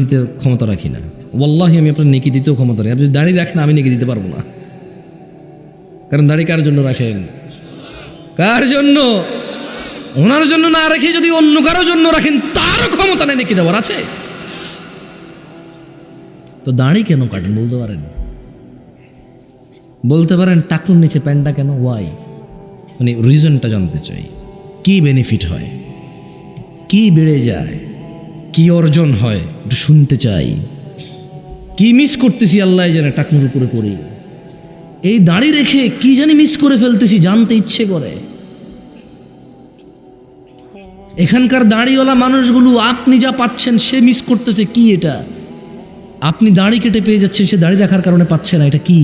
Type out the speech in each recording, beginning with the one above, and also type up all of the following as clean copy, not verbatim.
দিতে ক্ষমতা রাখি না, ওয়াল্লাহি আমি আপনার নেকি দিতেও ক্ষমতা রাখি। আপনি যদি দাড়ি রাখেন আমি নেকি দিতে পারবো না, কারণ দাড়ি কার জন্য রাখেন? কার জন্য? ওনার জন্য না রেখে যদি অন্য কারোর জন্য রাখেন তারও ক্ষমতা নেই নেকি দেওয়ার, আছে? তো দাড়ি কেন কাটেন বলতে পারেন? বলতে পারেন টাকুর নিচে প্যান্টটা কেন? ওয়াই? মানে রিজনটা জানতে চাই। কি বেনিফিট হয়, কি বেড়ে যায়, কি অর্জন হয় একটু শুনতে চাই। কি মিস করতেছি আল্লাহ জানে টাকুর উপরে পড়ি, এই দাড়ি রেখে কি জানি মিস করে ফেলতেছি, জানতে ইচ্ছে করে। এখানকার দাড়িওয়ালা মানুষগুলো আপনি যা পাচ্ছেন সে মিস করতেছে কি? এটা আপনি দাড়ি কেটে পেয়ে যাচ্ছেন, সে দাড়ি রাখার কারণে পাচ্ছে না, এটা কি?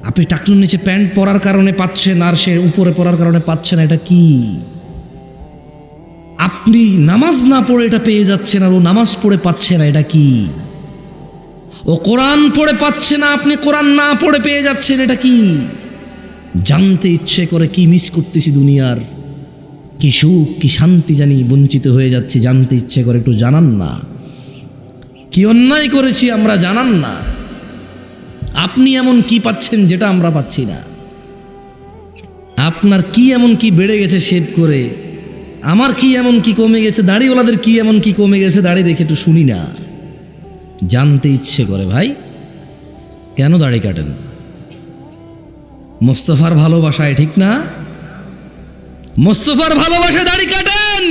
আপনি টাকটুর নিচে প্যান্ট পরার কারণে পাচ্ছেন আর সে উপরে পরার কারণে পাচ্ছে না, এটা কি? আপনি নামাজ না পড়ে এটা পেয়ে যাচ্ছেন আর ও নামাজ পড়ে পাচ্ছে না, এটা কি? ও কোরআন পড়ে পাচ্ছে না, আপনি কোরআন না পড়ে পেয়ে যাচ্ছেন, এটা কি? জানতে ইচ্ছে করে কি মিস করতেছি দুনিয়ার, কি সুখ কি শান্তি জানি বঞ্চিত হয়ে যাচ্ছি, জানতে ইচ্ছে করে একটু জানান না। কি অন্যায় করেছি আমরা জানান না। আপনি এমন কি পাচ্ছেন যেটা আমরা পাচ্ছি না? আপনার কি এমন কি বেড়ে গেছে শেভ করে, আমার কি এমন কি কমে গেছে, দাড়িওয়ালাদের কি এমন কি কমে গেছে দাড়ি রেখে একটু শুনি না। জানতে ইচ্ছে করে ভাই, কেন দাড়ি কাটেন? মোস্তফার ভালোবাসায়, ঠিক না? মোস্তফার ভালোবাসায় দাড়ি কাটেন,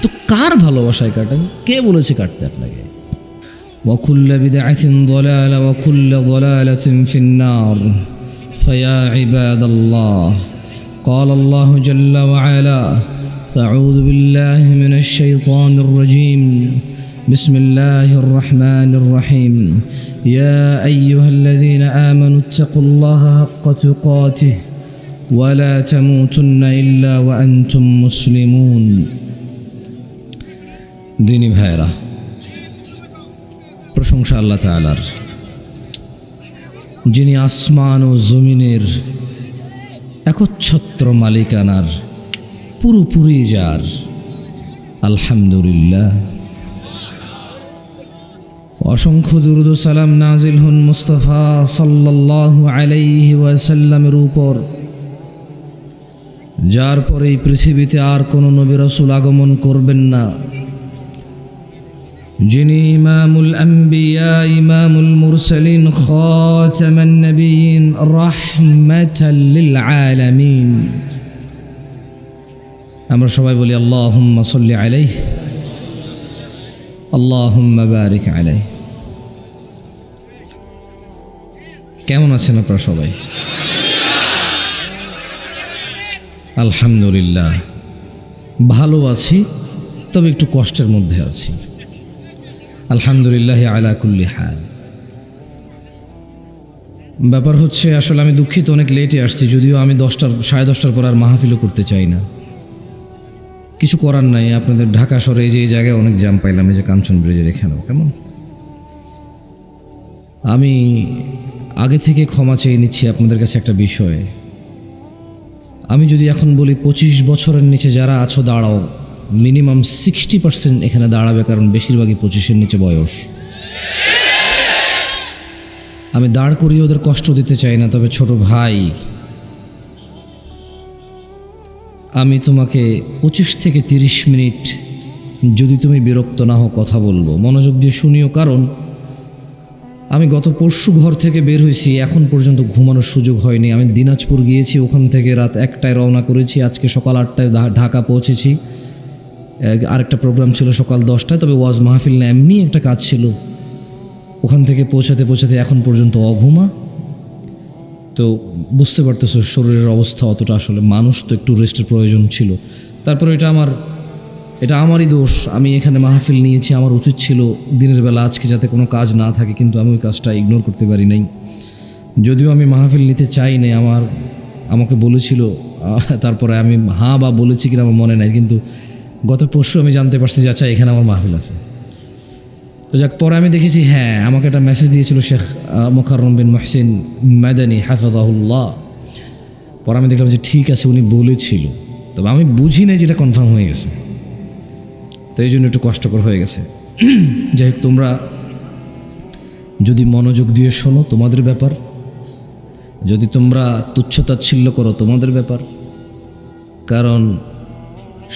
তো কার ভালোবাসায় কাটেন? কে বলেছে কাটতে আপনাকে? وكل بدعة ضلالة وكل ضلالة في النار فيا عباد الله قال الله جل وعلا فأعوذ بالله من الشيطان الرجيم بسم الله الرحمن الرحيم يا أيها الذين آمنوا اتقوا الله حق تقاته ولا تموتن إلا وأنتم مسلمون ديني ভাইরা, প্রশংসা আল্লাহ তাআলার, যিনি আসমান ও জমিনের একচ্ছত্র মালিকানার পুরোপুরি যার। আলহামদুলিল্লাহ। অসংখ্য দুরূদ ও সালাম নাজিল হন মুস্তাফা সাল্লাল্লাহু আলাইহি ওয়াসাল্লামের উপর, যার পরে এই পৃথিবীতে আর কোনো নবী রাসূল আগমন করবেন না, যিনি ইমামুল আম্বিয়া ইমামুল মুরসালিন খাতামান নবিয়্যিন রাহমাতাল লিল আলামিন। আমরা সবাই বলি আল্লাহুম্মা সাল্লি আলাইহি আল্লাহুম্মা বারিক আলাইহি। কেমন আছেন আপনারা সবাই? আলহামদুলিল্লাহ, ভালো আছি, তবে একটু কষ্টের মধ্যে আছি। আলহামদুলিল্লাহ আলা কুল্লি হাল। ব্যাপার হচ্ছে, আসলে আমি দুঃখিত, অনেক লেটে আসছি, যদিও আমি 10টা 10:30 পর আর মাহফিলও করতে চাই না। কিছু করার নাই, আপনাদের ঢাকা শহরে যে এই জায়গায় অনেক জ্যাম পাইলাম, এই যে কাঞ্চন ব্রিজের এখানেও। কেমন, আমি আগে থেকে ক্ষমা চেয়ে নিচ্ছি আপনাদের কাছে একটা বিষয়। আমি যদি এখন বলি 25 বছরের নিচে যারা আছো দাঁড়াও, মিনিমাম 60% এখানে দাঁড়াবে, কারণ বেশিরভাগই 25-এর নিচে বয়স। আমি দাঁড় করিয়ে ওদের কষ্ট দিতে চাই না, তবে ছোট ভাই, আমি তোমাকে 25 থেকে 30 মিনিট, যদি তুমি বিরক্ত না হও, কথা বলবো, মনোযোগ দিয়ে শুনিও। কারণ আমি গত পরশু ঘর থেকে বের হয়েছি, এখন পর্যন্ত ঘুমানোর সুযোগ হয়নি। আমি দিনাজপুর গিয়েছি, ওখান থেকে রাত 1টায় রওনা করেছি, আজকে সকাল 8টায় ঢাকা পৌঁছেছি। আরেকটা প্রোগ্রাম ছিল সকাল 10টায়, তবে ওয়াজ মাহফিল না, এমনি একটা কাজ ছিল। ওখান থেকে পৌঁছাতে পৌঁছাতে এখন পর্যন্ত অঘুমা। তো বুঝতে পারতেছো শরীরের অবস্থা অতটা, আসলে মানুষ তো একটু রেস্টের প্রয়োজন ছিল। তারপরে এটা আমারই দোষ, আমি এখানে মাহফিল নিয়েছি, আমার উচিত ছিল দিনের বেলা আজকে যাতে কোনো কাজ না থাকে, কিন্তু আমি ওই কাজটা ইগনোর করতে পারি নাই। যদিও আমি মাহফিল নিতে চাই নাই, আমাকে বলেছিল, তারপরে আমি হ্যাঁ বা বলেছি কিনা আমার মনে নাই, কিন্তু গত পরশু আমি জানতে পারছি যে আচ্ছা এখানে আমার মাহফিল আছে। তো যাক, পরে আমি দেখেছি, হ্যাঁ, আমাকে একটা মেসেজ দিয়েছিল শেখ মোকাররম বিন মুহসিন মাদানী হাফিজাহুল্লাহ। পরে আমি দেখলাম যে ঠিক আছে, উনি বলেছিল, তবে আমি বুঝি নাই যেটা কনফার্ম হয়ে গেছে, তো এই জন্য একটু কষ্টকর হয়ে গেছে। যাই হোক, তোমরা যদি মনোযোগ দিয়ে শোনো তোমাদের ব্যাপার, যদি তোমরা তুচ্ছতাচ্ছিল্য করো তোমাদের ব্যাপার। কারণ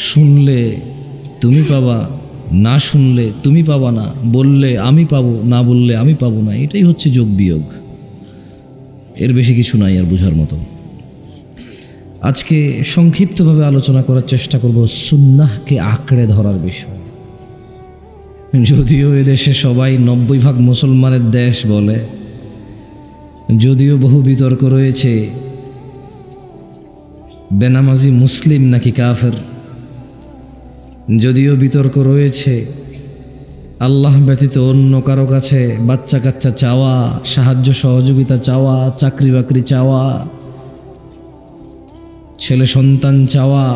শুনলে তুমি পাবা, না শুনলে তুমি পাবা না, বললে আমি পাবো, না বললে আমি পাবো না। এটাই হচ্ছে যোগ বিয়োগ, এর বেশি কিছু নাই আর বোঝার মতো। আজকে সংক্ষিপ্তভাবে আলোচনা করার চেষ্টা করব সুন্নাহকে আঁকড়ে ধরার বিষয়। যদিও এদেশে সবাই 90% মুসলমানের দেশ বলে, যদিও বহু বিতর্ক রয়েছে বেনামাজি মুসলিম নাকি কাফের, যদিও বিতর্ক রয়েছে আল্লাহ ব্যতীত অন্য কারো কাছে বাচ্চা কাচ্চা চাওয়া, সাহায্য সহযোগিতা চাওয়া, চাকরি বাকরি চাওয়া, ছেলে সন্তান চাওয়া,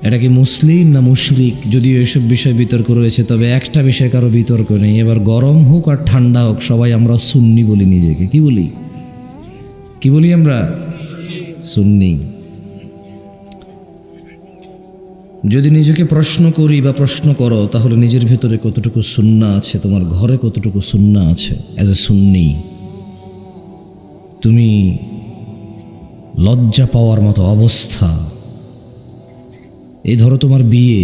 এটা কি মুসলিম না মুশরিক, যদিও এসব বিষয়ে বিতর্ক রয়েছে। তবে একটা বিষয় কারো বিতর্ক নেই, এবার গরম হোক আর ঠান্ডা হোক সবাই আমরা সুন্নি বলি নিজেকে। কি বলি? কি বলি আমরা? সুন্নি। যদি নিজেকে প্রশ্ন করি বা প্রশ্ন করো, তাহলে নিজের ভেতরে কতটুকু সুন্নাহ আছে, তোমার ঘরে কতটুকু সুন্নাহ আছে অ্যাজ এ সুন্নি। তুমি লজ্জা পাওয়ার মতো অবস্থা, এই ধরো তোমার বিয়ে,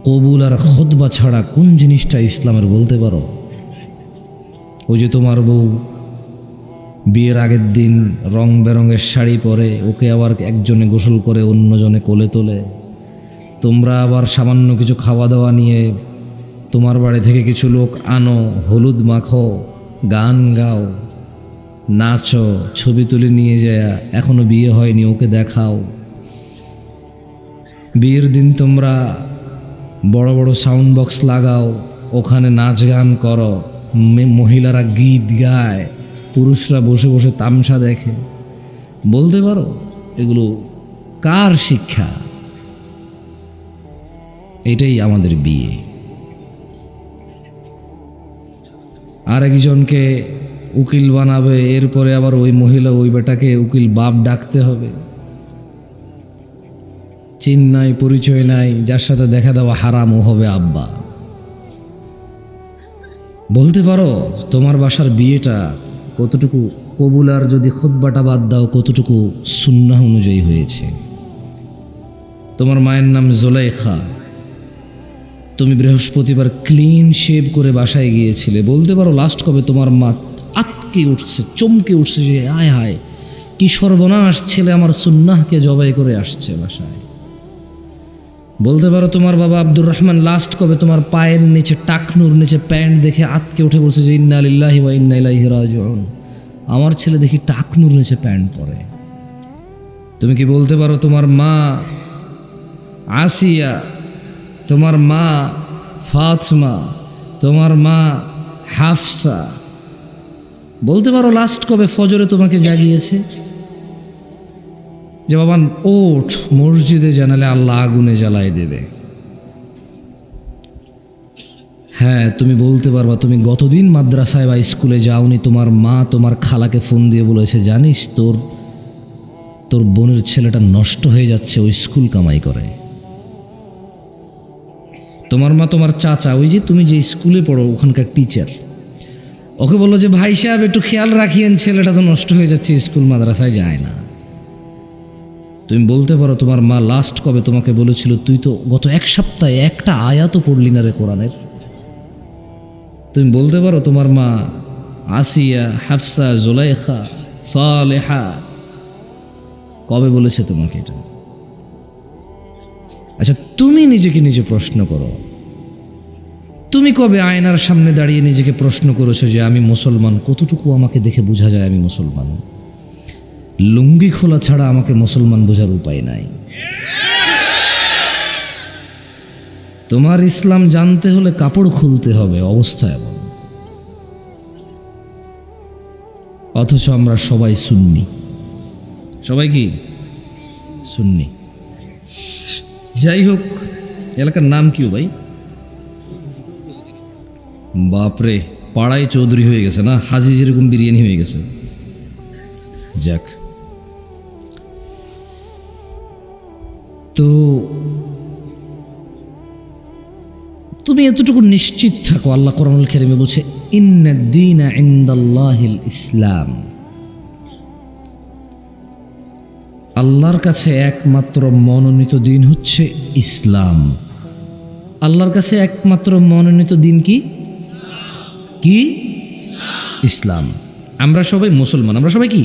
কবুল আর খুতবা ছাড়া কোন জিনিসটা ইসলামের বলতে পারো? ওই যে তোমার বউ বিয়ের আগের দিন রং বেরঙের শাড়ি পরে, ওকে আবার একজনে গোসল করে অন্যজনে কোলে তোলে, তোমরা আবার সামান্য কিছু খাওয়া দাওয়া নিয়ে তোমার বাড়ি থেকে কিছু লোক আনো, হলুদ মাখো, গান গাও, নাচো, ছবি তুলে নিয়ে যায়, এখনো বিয়ে হয়নি ওকে দেখাও। বিয়ের দিন তোমরা বড় বড় সাউন্ড বক্স লাগাও, ওখানে নাচ গান করো, মহিলারা গীত গায়, পুরুষরা বসে বসে তামসা দেখে। বলতে পারো এগুলো কার শিক্ষা? এটাই আমাদের বিয়ে। আরেকজনকে উকিল বানাবে, এরপরে আবার ওই মহিলা ওই বেটাকে উকিল বাপ ডাকতে হবে। চিন নাই, পরিচয় নাই, যার সাথে দেখা দেওয়া হারাম ও হবে আব্বা। বলতে পারো তোমার বাসার বিয়েটা কতটুকু কবুল, আর যদি খুতবাটা বাদ দাও কতটুকু সুন্নাহ অনুযায়ী হয়েছে? তোমার মায়ের নাম জোলাইখা, তুমি বৃহস্পতিবার ক্লিন শেভ করে বাসায় গিয়েছিলে। বলতে পারো লাস্ট কবে তোমার মা আতকে উঠছে, চমকে উঠছে যে আয় হায় কি সর্বনাশ, ছেলে আমার সুন্নাহকে জবাই করে আসছে বাসায়। বলতে পারো তোমার বাবা আব্দুর রহমান লাস্ট কবে তোমার পায়ের নিচে, টাকনুর নিচে প্যান্ট দেখে আতকে উঠে বলছে যে ইন্না লিল্লাহি ওয়া ইন্না ইলাইহি রাজিউন, আমার ছেলে দেখি টাকনুর নিচে প্যান্ট পরে। তুমি কি বলতে পারো তোমার মা আসিয়া, তোমার মা ফাতিমা, তোমার মা হাফসা, বলতে পারো লাস্ট কবে ফজরে তোমাকে জাগিয়েছে যে বাবা ওঠ মসজিদে জানালে আল্লাহ আগুনে জ্বালাই দেবে? হ্যাঁ, তুমি বলতে পারবা তুমি গতদিন মাদ্রাসায় বা স্কুলে যাওনি, তোমার মা তোমার খালাকে ফোন দিয়ে বলেছে জানিস তোর বোনের ছেলেটা নষ্ট হয়ে যাচ্ছে, ওই স্কুল কামাই করে। তোমার মা তোমার চাচা, ওই যে তুমি যে স্কুলে পড়ো ওখানকার টিচার, ওকে বললো যে ভাই সাহেব একটু খেয়াল রাখিয়েন, ছেলেটা তো নষ্ট হয়ে যাচ্ছে, স্কুল মাদ্রাসায় যায় না। তুমি বলতে পারো তোমার মা লাস্ট কবে তোমাকে বলেছিল তুই তো গত এক সপ্তাহে একটা আয়াতও পড়লি না রে কোরআনের? তুমি বলতে পারো তোমার মা আসিয়া, হাফসা, জুলাইখা, সালেহা কবে বলেছে তোমাকে এটা? আচ্ছা, তুমি নিজেকে নিজে প্রশ্ন করো, তুমি কবে আয়নার সামনে দাঁড়িয়ে নিজেকে প্রশ্ন করেছো যে আমি মুসলমান, কতটুকু আমাকে দেখে বোঝা যায় আমি মুসলমান? লুঙ্গি খোলা ছাড়া আমাকে মুসলমান বোঝার উপায় নাই। তোমার ইসলাম জানতে হলে কাপড় খুলতে হবে, অবস্থা এমন। অথচ আমরা সবাই সুন্নি। সবাই কি সুন্নি? যাই হোক, এলাকার নাম কি ভাই? বাপরে, পাড়ায় চৌধুরী হয়ে গেছে না, হাজি যেরকম বিরিয়ানি হয়ে গেছে। যাক, তো তুমি এতটুকু নিশ্চিত থাকো, আল্লাহ কোরআনুল কারীমে বলছে ইন্নাদ-দীনা ইনদাল্লাহিল ইসলাম, আল্লাহর কাছে একমাত্র মনোনীত দিন হচ্ছে ইসলাম। আল্লাহর কাছে একমাত্র মনোনীত দিন কি? কি? ইসলাম। আমরা সবাই মুসলমান, আমরা সবাই কি?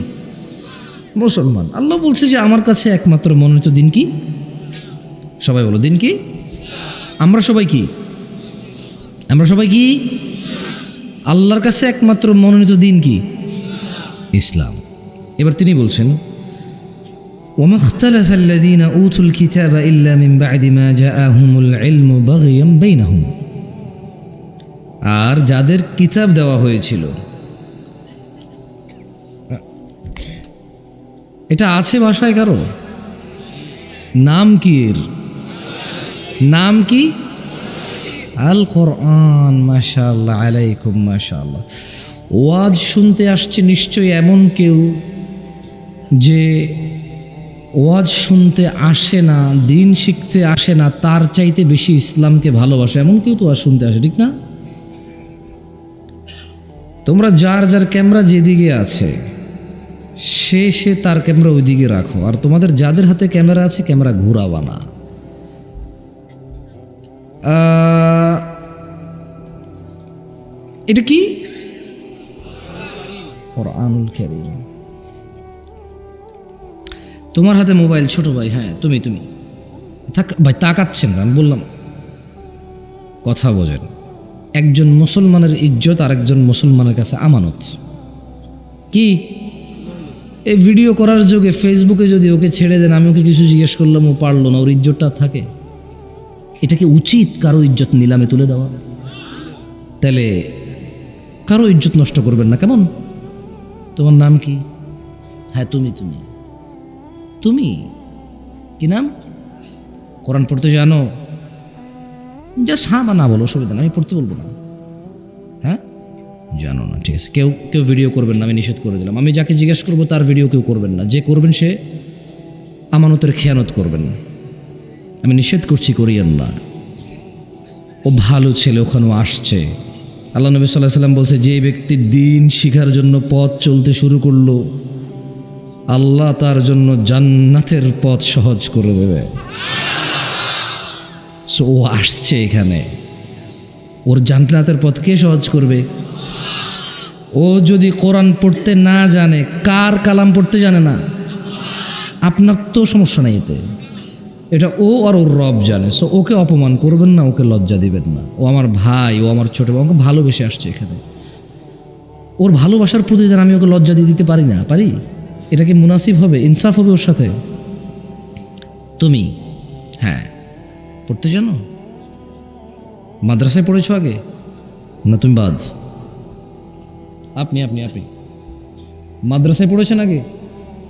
মুসলমান। আল্লাহ বলছে যে আমার কাছে একমাত্র মনোনীত দিন কি? সবাই বলো, দিন কি? আমরা সবাই কি? আমরা সবাই কি? আল্লাহর কাছে একমাত্র মনোনীত দিন কি? ইসলাম। এবার তিনি বলছেন وما اختلف الذين أوتوا الكتاب إلا من بعد ما جاءهم العلم بغيا بينهم, আর যাদের কিতাব দেওয়া হয়েছিল, এটা আছে ভাষায় কারো? নাম কি এর? নাম কি? আল কোরআন। মাশাআল্লাহ আলাইকুম, মাশাআল্লাহ। ওয়াজ শুনতে আসছে নিশ্চয়ই এমন কেউ যে ওয়াজ শুনতে আসে না, দিন শিখতে আসে না, তার চাইতে বেশি ইসলামকে ভালোবাসে এমন কেউ তো ওয়াজ শুনতে আসে, ঠিক না? তোমরা যার যার ক্যামেরা যেদিকে আছে সে তার ক্যামেরা ওইদিকে রাখো, আর তোমাদের যাদের হাতে ক্যামেরা আছে ক্যামেরা ঘুরাবা না। এটা কি? কোরআনুল কারীম। তোমার হাতে মোবাইল, ছোট ভাই, হ্যাঁ তুমি থাক ভাই, তাকাচ্ছেন না, আমি বললাম কথা বোঝেন। একজন মুসলমানের ইজ্জত আর একজন মুসলমানের কাছে আমানত। কি? এই ভিডিও করার যোগে ফেসবুকে যদি ওকে ছেড়ে দেন, আমি ওকে কিছু জিজ্ঞেস করলাম, ও পারলো না, ওর ইজ্জতটা থাকে। এটা কি উচিত কারো ইজ্জত নিলামে তুলে দেওয়া? তাহলে কারো ইজ্জত নষ্ট করবেন না, কেমন? তোমার নাম কি? হ্যাঁ তুমি কি নাম? কোরআন পড়তে জানো? জাস্ট হ্যাঁ বা না বলো, অসুবিধা না, আমি পড়তে বলবো না। হ্যাঁ জানো না, ঠিক আছে। কেউ ভিডিও করবেন না, আমি নিষেধ করে দিলাম। আমি যাকে জিজ্ঞেস করবো তার ভিডিও কেউ করবেন না, যে করবেন সে আমানতের খেয়ানত করবেন। আমি নিষেধ করছি, করিয়েন না। ও ভালো ছেলে, ওখানেও আসছে। আল্লাহ নবী সাল্লাল্লাহু আলাইহি ওয়াসাল্লাম বলছে, যে ব্যক্তি দিন শিখার জন্য পথ চলতে শুরু করলো, আল্লাহ তার জন্য জান্নাতের পথ সহজ করে দেবে। সো ও আসছে এখানে, ওর জান্নাতের পথ কে সহজ করবে? ও যদি কোরআন পড়তে না জানে, কার কালাম পড়তে জানে না, আপনার তো সমস্যা নেই এতে, এটা ও আর ওর রব জানে। সো ওকে অপমান করবেন না, ওকে লজ্জা দিবেন না। ও আমার ভাই, ও আমার ছোট ভাই, ওকে ভালোবেসে আসছে এখানে। ওর ভালোবাসার প্রতিদান আমি ওকে লজ্জা দিয়ে দিতে পারি না? পারি? এটা কি মুনাসিব হবে? ইনসাফ হবে ওর সাথে? তুমি হ্যাঁ পড়তে জানো? মাদ্রাসায় পড়েছো আগে না তুমি বাদ? আপনি মাদ্রাসায় পড়েছেন আগে?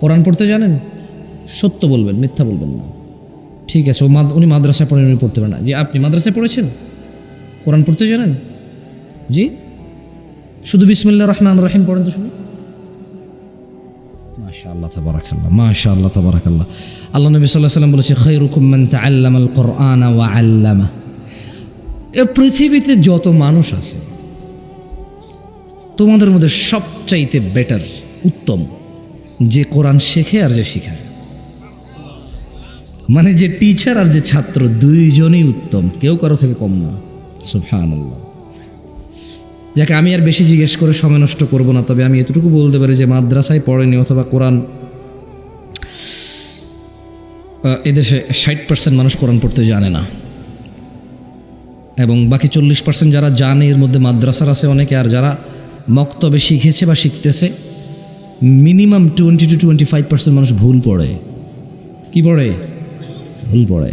কোরআন পড়তে জানেন? সত্য বলবেন, মিথ্যা বলবেন না। ঠিক আছে, উনি মাদ্রাসায় পড়েন, উনি পড়তে পারেন না। জি, আপনি মাদ্রাসায় পড়েছেন? কোরআন পড়তে জানেন? জি, শুধু বিসমিল্লাহির রহমানির রহিম পড়েন তো শুনি। মাশাআল্লাহ তাবারাকাল্লাহ, মাশাআল্লাহ তাবারাকাল্লাহ। আল্লাহ নবী সাল্লাল্লাহু আলাইহি ওয়াসাল্লাম বলেছে, খায়রুকুম মান তাআল্লামাল কুরআনা ওয়া আল্লামা। এই পৃথিবীতে যত মানুষ আছে, তোমাদের মধ্যে সবচাইতে বেটার, উত্তম, যে কোরআন শেখে আর যে শিখায়। মানে যে টিচার আর যে ছাত্র, দুইজনই উত্তম, কেউ কারো থেকে কম না। সুবহানাল্লাহ। যাকে আমি আর বেশি জিজ্ঞেস করে সময় নষ্ট করব না, তবে আমি এতটুকু বলতে পারি যে মাদ্রাসায় পড়েনি অথবা কোরআন, এদেশে 60% মানুষ কোরআন পড়তে জানে না, এবং বাকি 40% যারা জানে, এর মধ্যে মাদ্রাসার আছে অনেকে, আর যারা মক্তবে শিখেছে বা শিখতেছে, মিনিমাম 20 to 25% মানুষ ভুল পড়ে। কি পড়ে? ভুল পড়ে।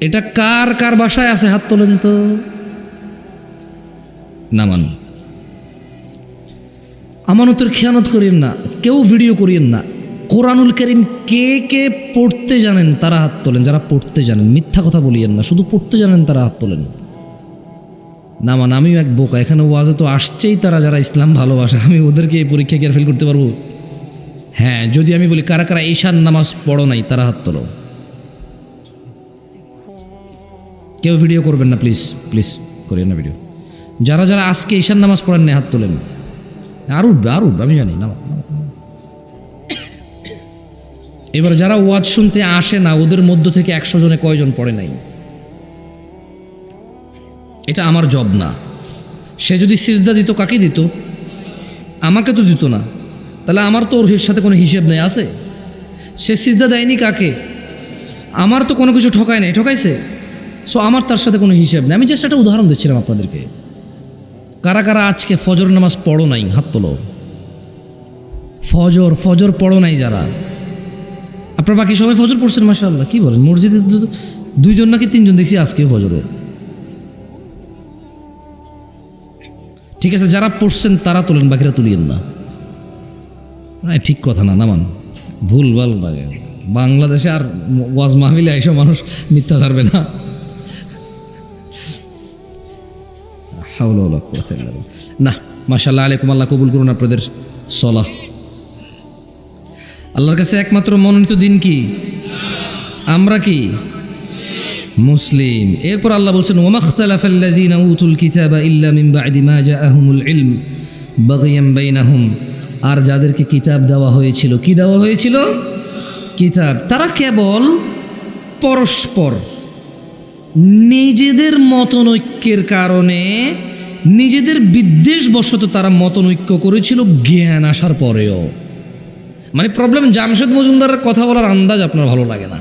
এটা কার কার বাসায় আছে? হাত তোলেন তো। নামান। আমানতের খেয়ানত করিয়েন না, কেউ ভিডিও করিয়েন না। কোরআনুল কারীম কে কে পড়তে জানেন তারা হাত তোলেন। যারা পড়তে জানেন, মিথ্যা কথা বলিয়েন না, শুধু পড়তে জানেন তারা হাত তোলেন। নামান। আমিও এক বোকা, এখানে ওয়াজে তো আসছেই তারা যারা ইসলাম ভালোবাসে। আমি ওদেরকে এই পরীক্ষা কি আর ফেল করতে পারবো? হ্যাঁ, যদি আমি বলি কারা কারা ঈশান নামাজ পড়ো নাই, তারা হাত তোলো। কেউ ভিডিও করবেন না প্লিজ, প্লিজ করেন না ভিডিও। যারা যারা আজকে ঈশান নামাজ পড়েন না হাত তোলেন। আর উঠবে, আমি জানি না। এবার যারা ওয়াজ শুনতে আসে না, ওদের মধ্য থেকে 100 জনে কয়জন পড়ে নাই? এটা আমার জব না। সে যদি সিজদা দিত, কাকে দিত? আমাকে তো দিত না। তাহলে আমার তো ওর সাথে কোনো হিসেব নেই, আছে? সে সিজদা দেয়নি কাকে? আমার তো কোনো কিছু ঠকায় নাই, ঠকাইছে? সো আমার তার সাথে কোনো হিসেব নেই। আমি জাস্ট একটা উদাহরণ দিচ্ছিলাম আপনাদেরকে। কারা কারা আজকে ফজর নামাজ পড়ো নাই? হাত তোলো। ফজর পড়ো নাই যারা? আপনার বাকি সবাই ফজর পড়ছেন মাশাআল্লাহ। কি বলেন? মসজিদে 2 জন নাকি 3 জন দেখছি আজকেও ফজরে। ঠিক আছে, যারা পড়ছেন তারা তোলেন, বাকিরা তুলিয়েন না। ঠিক কথা না, নামান। ভুল ভাল লাগে। বাংলাদেশে আর ওয়াজ মাহফিলে এইসব মানুষ মিথ্যা ধরবে না। না, মাশাআল্লাহ আলাইকুম। আল্লাহ কবুল করুন আপনাদের সলাহ। আল্লাহর কাছে একমাত্র মনোনীত দিন কি? আমরা কি? মুসলিম। এরপর আল্লাহ বলছেন, ওয়ামাখতালাফাল্লাযীনা উতুল কিতাবা ইল্লা মিন বা'দি মা জাআহুমুল ইলম বাগিয়াম বাইনাহুম। আর যাদেরকে কিতাব দেওয়া হয়েছিল, কি দেওয়া হয়েছিল? কিতাব। তারা কেবল পরস্পর নিজেদের মতনৈক্যের কারণে, নিজেদের বিদ্বেষবশত তারা মতনৈক্য করেছিল জ্ঞান আসার পরেও। মানে প্রবলেম জামশেদ মজুমদারের কথা বলার আন্দাজ আপনার ভালো লাগে না।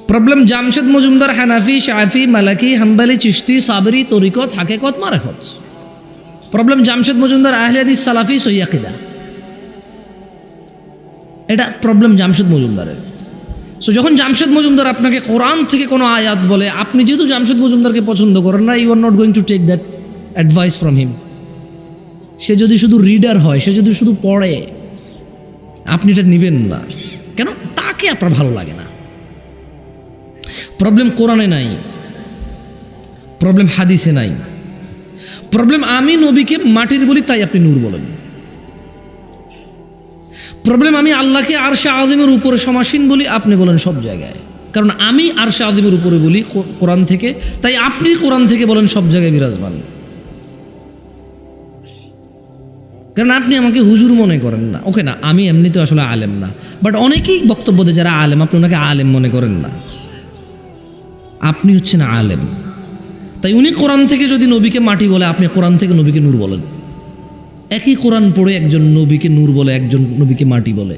প্রবলেম জামশেদ মজুমদার হানাফি, শাফি, মালাকি, হাম্বলি, চিশতি, সাবরি, তরিকত, হাকিকত, মারিফত। প্রবলেম জামশেদ মজুমদার আহলে হাদিস, সালাফি, সহিহ আকীদা। এটা প্রবলেম জামশেদ মজুমদারের। সো যখন জামশেদ মজুমদার আপনাকে কোরআন থেকে কোনো আয়াত বলে, আপনি যেহেতু জামশেদ মজুমদারকে পছন্দ করেন না, you are not going to take that advice from him. সে যদি শুধু রিডার হয়, সে যদি শুধু পড়ে, আপনি এটা নেবেন না। কেন? তাকে আপনার ভালো লাগে না। প্রবলেম কোরআনে নাই, প্রবলেম হাদিসে নাই, প্রবলেম আমি নবীকে মাটির বলি তাই আপনি নূর বলেন। প্রবলেম আমি আল্লাহকে আরশে আযিমের উপরে সমাসীন বলি, আপনি বলেন সব জায়গায়। কারণ আমি আরশে আযিমের উপরে বলি কোরআন থেকে, তাই আপনি কোরআন থেকে বলেন সব জায়গায় বিরাজমান। কারণ আপনি আমাকে হুজুর মনে করেন না। ওকে না, আমি এমনিতে আসলে আলেম না, বাট অনেকেই বক্তব্য দেয় যারা আলেম, আপনি ওনাকে আলেম মনে করেন না। আপনি হচ্ছেন আলেম। তাই উনি কোরআন থেকে যদি নবীকে মাটি বলে, আপনি কোরআন থেকে নবীকে নূর বলেন। একই কোরআন পড়ে একজন নবীকে নূর বলে, একজন নবীকে মাটি বলে।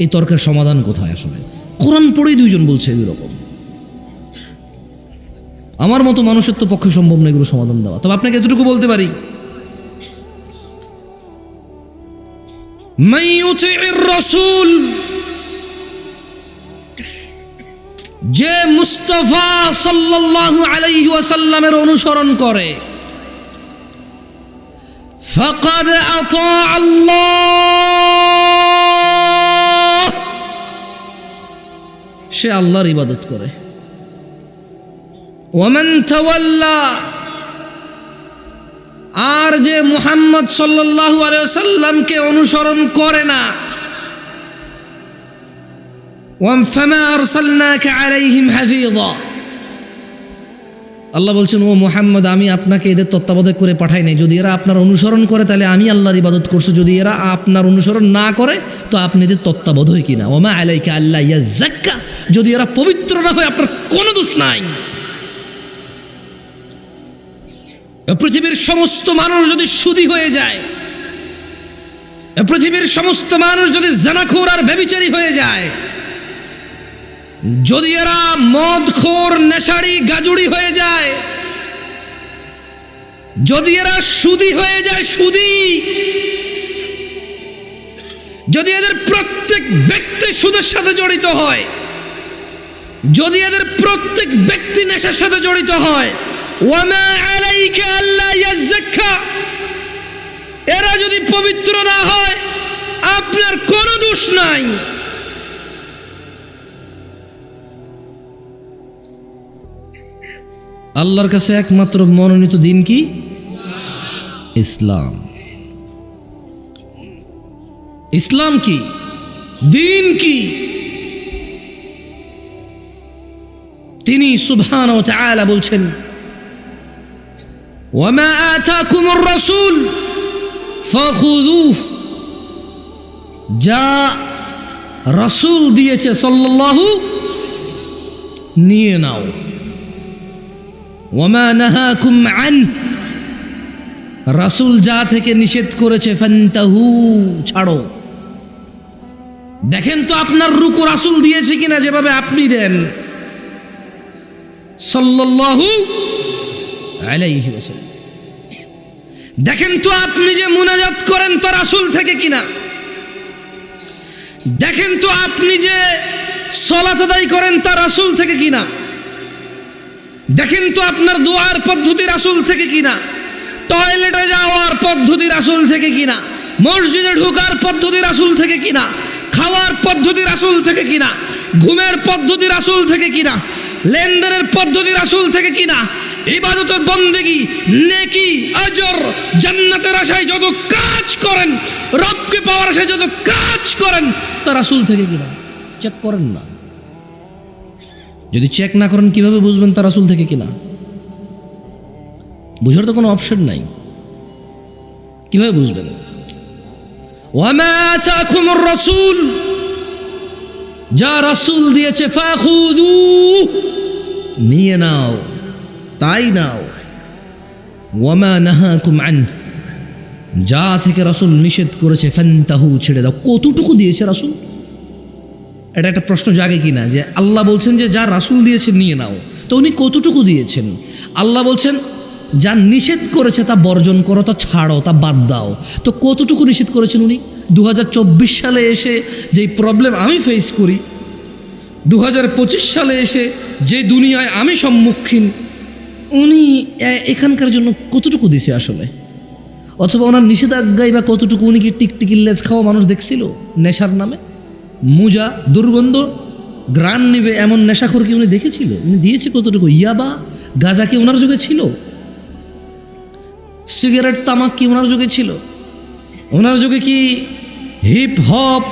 এই তর্কের সমাধান কোথায়? আসলে কোরআন পড়েই 2 জন বলছে দুই রকম। আমার মতো মানুষের তো পক্ষে সম্ভব না এগুলো সমাধান দেওয়া। তবে আপনাকে এতটুকু বলতে পারি, মান ইউতিইর রাসূল, যে মুস্তাফা সাল্লাল্লাহু আলাইহি ওয়াসাল্লামের অনুসরণ করে, ফাকাদ আতা আল্লাহ, সে আল্লাহর ইবাদত করে। ওয়ামান তাওয়াল্লা, আর যে মুহাম্মদ সাল্লাল্লাহু আলাইহি ওয়াসাল্লামকে অনুসরণ করে না, ফামা আরসালনাকা আলাইহিম হাফিযা, আল্লাহ বলছেন, ও মুহাম্মদ, আমি আপনাকে এদের তত্ত্বাবধায়ক করে পাঠাই নাই। যদি এরা আপনার অনুসরণ করে তাহলে আমি আল্লাহর ইবাদত করছি, যদি এরা আপনার অনুসরণ না করে তো আপনি এদের তত্ত্বাবধায়ক কিনা। ওমা আলাইকা আল্লা ইয়াযাক্কা, যদি এরা পবিত্র না হয় আপনার কোনো দোষ নাই। পৃথিবীর সমস্ত মানুষ যদি সুদী হয়ে যায়, পৃথিবীর সমস্ত মানুষ যদি জানাখোর আর ব্যভিচারী হয়ে যায়, যদি এরা মদখোর, নেশাড়ি, গাজুড়ি হয়ে যায়, যদি এরা সুদী হয়ে যায়, সুদী, যদি এদের প্রত্যেক ব্যক্তি সুদের সাথে জড়িত হয়, যদি এদের প্রত্যেক ব্যক্তি নেশার সাথে জড়িত হয়, ওয়ামা আলাইকা আল্লা ইয়াযাক্কা, এরা যদি পবিত্র না হয় আপনার কোনো দোষ নাই। আল্লাহর কাছে একমাত্র মনোনীত দিন কি? ইসলাম। ইসলাম কি? দিন কি? তিনি সুবহানাহু ওয়া তাআলা বলছেন, ওয়ামা আতাকুমুর রাসূল ফাখুযুহু, যা রাসূল দিয়েছে সাল্লাল্লাহু, নিয়ে নাও। ওয়ামা নাহাকুম আনহু, রাসূল যা থেকে নিষেধ করেছে ফান্তাহু, ছাড়ো। দেখেন তো আপনার রুকু রাসূল দিয়েছে কিনা যেভাবে আপনি দেন সাল্লাল্লাহু আলাইহি ওয়াসাল্লাম। দেখেন তো আপনি যে মুনাজাত করেন তা রাসূল থেকে কিনা। দেখেন তো আপনি যে সালাত আদায় করেন তা রাসূল থেকে কিনা। দেখেন তো আপনার দোয়ার পদ্ধতি রাসূল থেকে কিনা, টয়লেটে যাওয়ার পদ্ধতি রাসূল থেকে কিনা, মসজিদে ঢোকার পদ্ধতি রাসূল থেকে কিনা, খাওয়ার পদ্ধতি রাসূল থেকে কিনা, ঘুমের পদ্ধতি রাসূল থেকে কিনা, লেনদেনের পদ্ধতি রাসূল থেকে কিনা, ইবাদতের বন্দেগী, নেকি, আজর, জান্নাতের আশায় যত কাজ করেন, রবকে পাওয়ার আশায় যত কাজ করেন তা রাসূল থেকে কিনা। চেক করেন না। যদি চেক না করেন কিভাবে বুঝবেন তা রাসূল থেকে কিনা? বুঝার তো কোনো অপশন নাই। কিভাবে বুঝবেন? ওয়ামা আতাকুমুর রাসূল, যা রাসূল দিয়েছে ফাখুযু, নিয়ে নাও, তাই নাও। ওয়ামা নাহাকুম আনহু, যা থেকে রাসূল নিষেধ করেছে ফান্তাহু, ছেড়ে দাও। কতটুকু দিয়েছে রাসূল? এটা একটা প্রশ্ন জাগে কিনা যে আল্লাহ বলছেন যে যা রাসূল দিয়েছে নিয়ে নাও, তো উনি কতটুকু দিয়েছেন? আল্লাহ বলছেন যা নিষেধ করেছে তা বর্জন করো, তা ছাড়ো, তা বাদ দাও। তো কতটুকু নিষেধ করেছেন উনি? 2024 সালে এসে যেই প্রবলেম আমি ফেস করি, 2025 সালে এসে যে দুনিয়ায় আমি সম্মুখীন, উনি এখানকার জন্য কতটুকু দিছে আসলে? অথবা ওনার নিষেধাজ্ঞায় বা কতটুকু? উনি কি টিকটিকির লেজ খাওয়া মানুষ দেখছিল নেশার নামে? মুজা, দুর্গন্ধ, গ্রান নিবে এমন নেশাখোর কি উনি দেখেছিল? উনি দিয়েছে কতটুকু? ইয়াবা, গাঁজা কি ওনার যুগে ছিল? সিগারেট, তামাক কি ওনার যুগে ছিল? ওনার যুগে কি hip hop,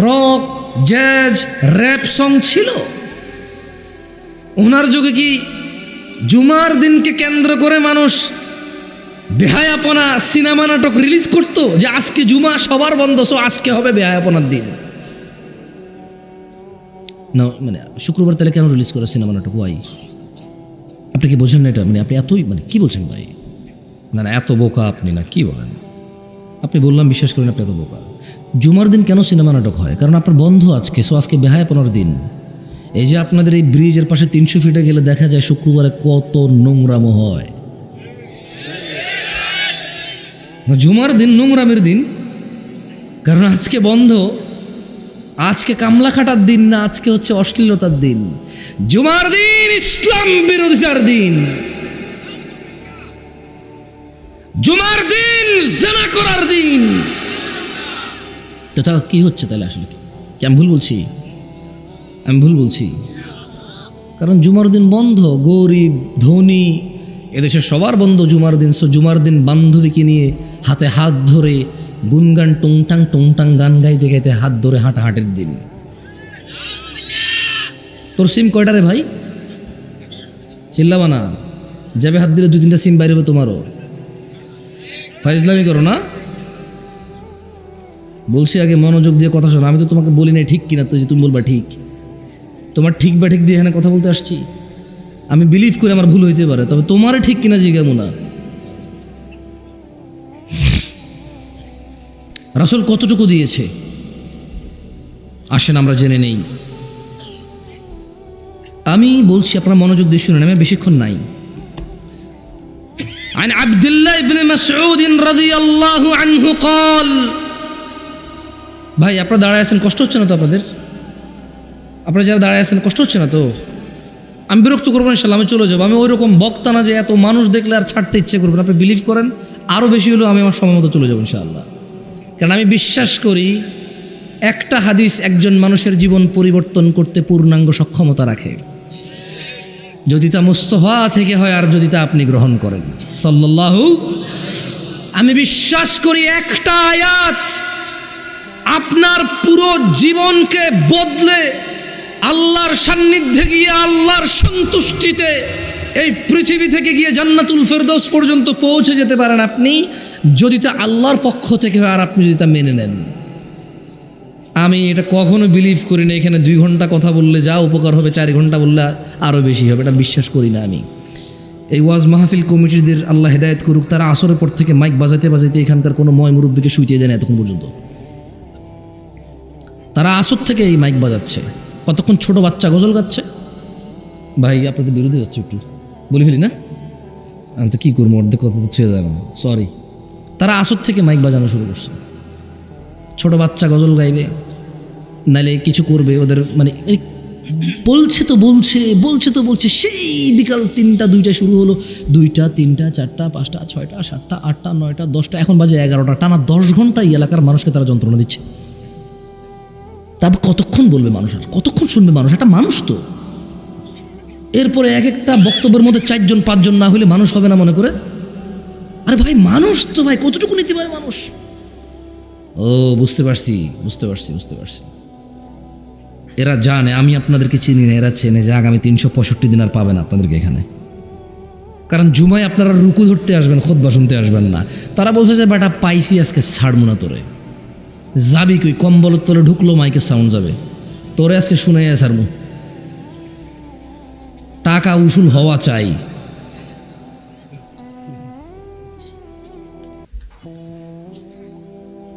rock, jazz, rap song ছিল? ওনার যুগে কি জুমার দিনকে কেন্দ্র করে মানুষ বেহায়াপনা সিনেমা নাটক রিলিজ করতো যে আজকে জুমা, সবার বন্ধ, সো আজকে হবে বেহায়াপনার দিন? না, মানে শুক্রবার তাহলে কেন রিলিজ করে সিনেমা নাটক? ওয়াই? আপনি কি বোঝেন না এটা? মানে আপনি এতই, মানে কি বলছেন ভাই? না না, এত বোকা আপনি, না কি বলেন আপনি? বললাম বিশ্বাস করেন আপনি এত বোকা। জুমার দিন কেন সিনেমা নাটক হয়? কারণ আপনার বন্ধ আজকে, সো আজকে বেহায়াপনার দিন। এই যে আপনাদের এই ব্রিজের পাশে 300 ফিটে গেলে দেখা যায় শুক্রবারে কত নোংরামো হয়। জুমার দিন নোংরামের দিন, কারণ আজকে বন্ধ। আজকে কামলা খাটার দিন না, আজকে হচ্ছে অশ্লীলতার দিন। জুমার দিন ইসলাম বিরোধিতার দিন। জুমার দিন জিনা করার দিন। তো তা কি হচ্ছে তাহলে আসলে? কি আমি ভুল বলছি? আমি ভুল বলছি? কারণ জুমার দিন বন্ধ, গরিব ধনী এদেশে সবার বন্ধ জুমার দিন। সো জুমার দিন বান্ধবীকে নিয়ে হাতে হাত ধরে গুনগান টুংটাং টুংটাং গান গাইতে গাইতে হাত ধরে হাঁটাহাঁটির দিন। তোর সিম কয়টা রে ভাই? চিল্লাবা না, যাবে হাত দিলে 2-3টা সিম বাইরে হবে তোমারও। ফাইজলামি করো না। বলছি আগে মনোযোগ দিয়ে কথা শোনো। আমি তো তোমাকে বলি না ঠিক কিনা, তো যে তুমি বলবা ঠিক। তোমার ঠিক বা ঠিক দিয়ে এখানে কথা বলতে আসছি। আমি বিলিভ করি আমার ভুল হইতে পারে, তবে তোমারে ঠিক কিনা জিজ্ঞাসা না। রাসূল কতটুকু দিয়েছে আসেন আমরা জেনে নেই। আমি বলছি আপনারা মনোযোগ দিয়ে শুনুন, আমি বেশিক্ষণ নাই। عن عبد الله بن مسعود رضي الله عنه قال, ভাই আপনারা দাঁড়ায় আছেন, কষ্ট হচ্ছে না তো আপনাদের? আপনারা যারা দাঁড়ায় আছেন কষ্ট হচ্ছে না তো? আমি বিরক্ত করবো না ইনশাল্লাহ, আমি চলে যাবো। আমি ওই রকম বক্তা না যে এত মানুষ দেখলে আর ছাড়তে ইচ্ছে করবেন। আপনি বিলিভ করেন আরও বেশি হলেও আমি আমার সময় মতো চলে যাবো ইনশাআল্লাহ। কারণ আমি বিশ্বাস করি একটা হাদিস একজন মানুষের জীবন পরিবর্তন করতে পূর্ণাঙ্গ সক্ষমতা রাখে, যদি তা মুস্তাফা থেকে হয় আর যদি তা আপনি গ্রহণ করেন সাল্লাল্লাহু। আমি বিশ্বাস করি একটা আয়াত আপনার পুরো জীবনকে বদলে আল্লাহর সান্নিধ্যে গিয়ে আল্লাহর সন্তুষ্টিতে এই পৃথিবী থেকে গিয়ে জান্নাতুল ফেরদৌস পর্যন্ত পৌঁছে যেতে পারেন আপনি, যদি তা আল্লাহর পক্ষ থেকে হয় আর আপনি যদি তা মেনে নেন। আমি এটা কখনো বিলিভ করি না এখানে 2 ঘন্টা কথা বললে যা উপকার হবে 4 ঘন্টা বললে আরও বেশি হবে, এটা বিশ্বাস করি না আমি। এই ওয়াজ মাহফিল কমিটিদের আল্লাহ হেদায়েত করুক, তারা আসরের পর থেকে মাইক বাজাইতে বাজাইতে এখানকার কোনো ময় মুরব্বীকে শুইতে দেয় না এতক্ষণ পর্যন্ত। তারা আসর থেকে এই মাইক বাজাচ্ছে, কতক্ষণ ছোট বাচ্চা গজল গাচ্ছে। ভাই আপনাদের বিরোধী যাচ্ছে, একটু বলে ফেলি না, আমি তো কী করবো, অর্ধেক কথা তো ছুঁয়ে যায় না, সরি। তারা আসর থেকে মাইক বাজানো শুরু করছে, ছোট বাচ্চা গজল গাইবে, নাইলে কিছু করবে, ওদের মানে বলছে তো বলছে সেই বিকাল 3টা 2টা শুরু হলো, 2টা 3টা 4টা 5টা 6টা 7টা 8টা 9টা 10টা, এখন বাজে 11টা, টানা 10 ঘন্টা এই এলাকার মানুষকে তারা যন্ত্রণা দিচ্ছে। তারপর কতক্ষণ বলবে মানুষ, আর কতক্ষণ শুনবে মানুষ? একটা মানুষ তো। এরপরে এক একটা বক্তব্যের মধ্যে 4 জন 5 জন না হলে মানুষ হবে না মনে করে। আরে ভাই মানুষ তো ভাই, কতটুকু নিতে পারে মানুষ? ও বুঝতে পারছি। এরা জানে আমি আপনাদেরকে চিনি না, এরা চেনে যে আগামী 365 দিন আর পাবেন আপনাদেরকে এখানে। কারণ জুমায় আপনারা রুকু ধরতে আসবেন, খুতবা শুনতে আসবেন না। তারা বলছে যে বেটা পাইছি আজকে ছাড়বো না তোরে, যাবি কই? কম্বলের তলে ঢুকলো মাইকের সাউন্ড যাবে, তোরে আজকে শুনে ছাড়বো। টাকা উসুল হওয়া চাই।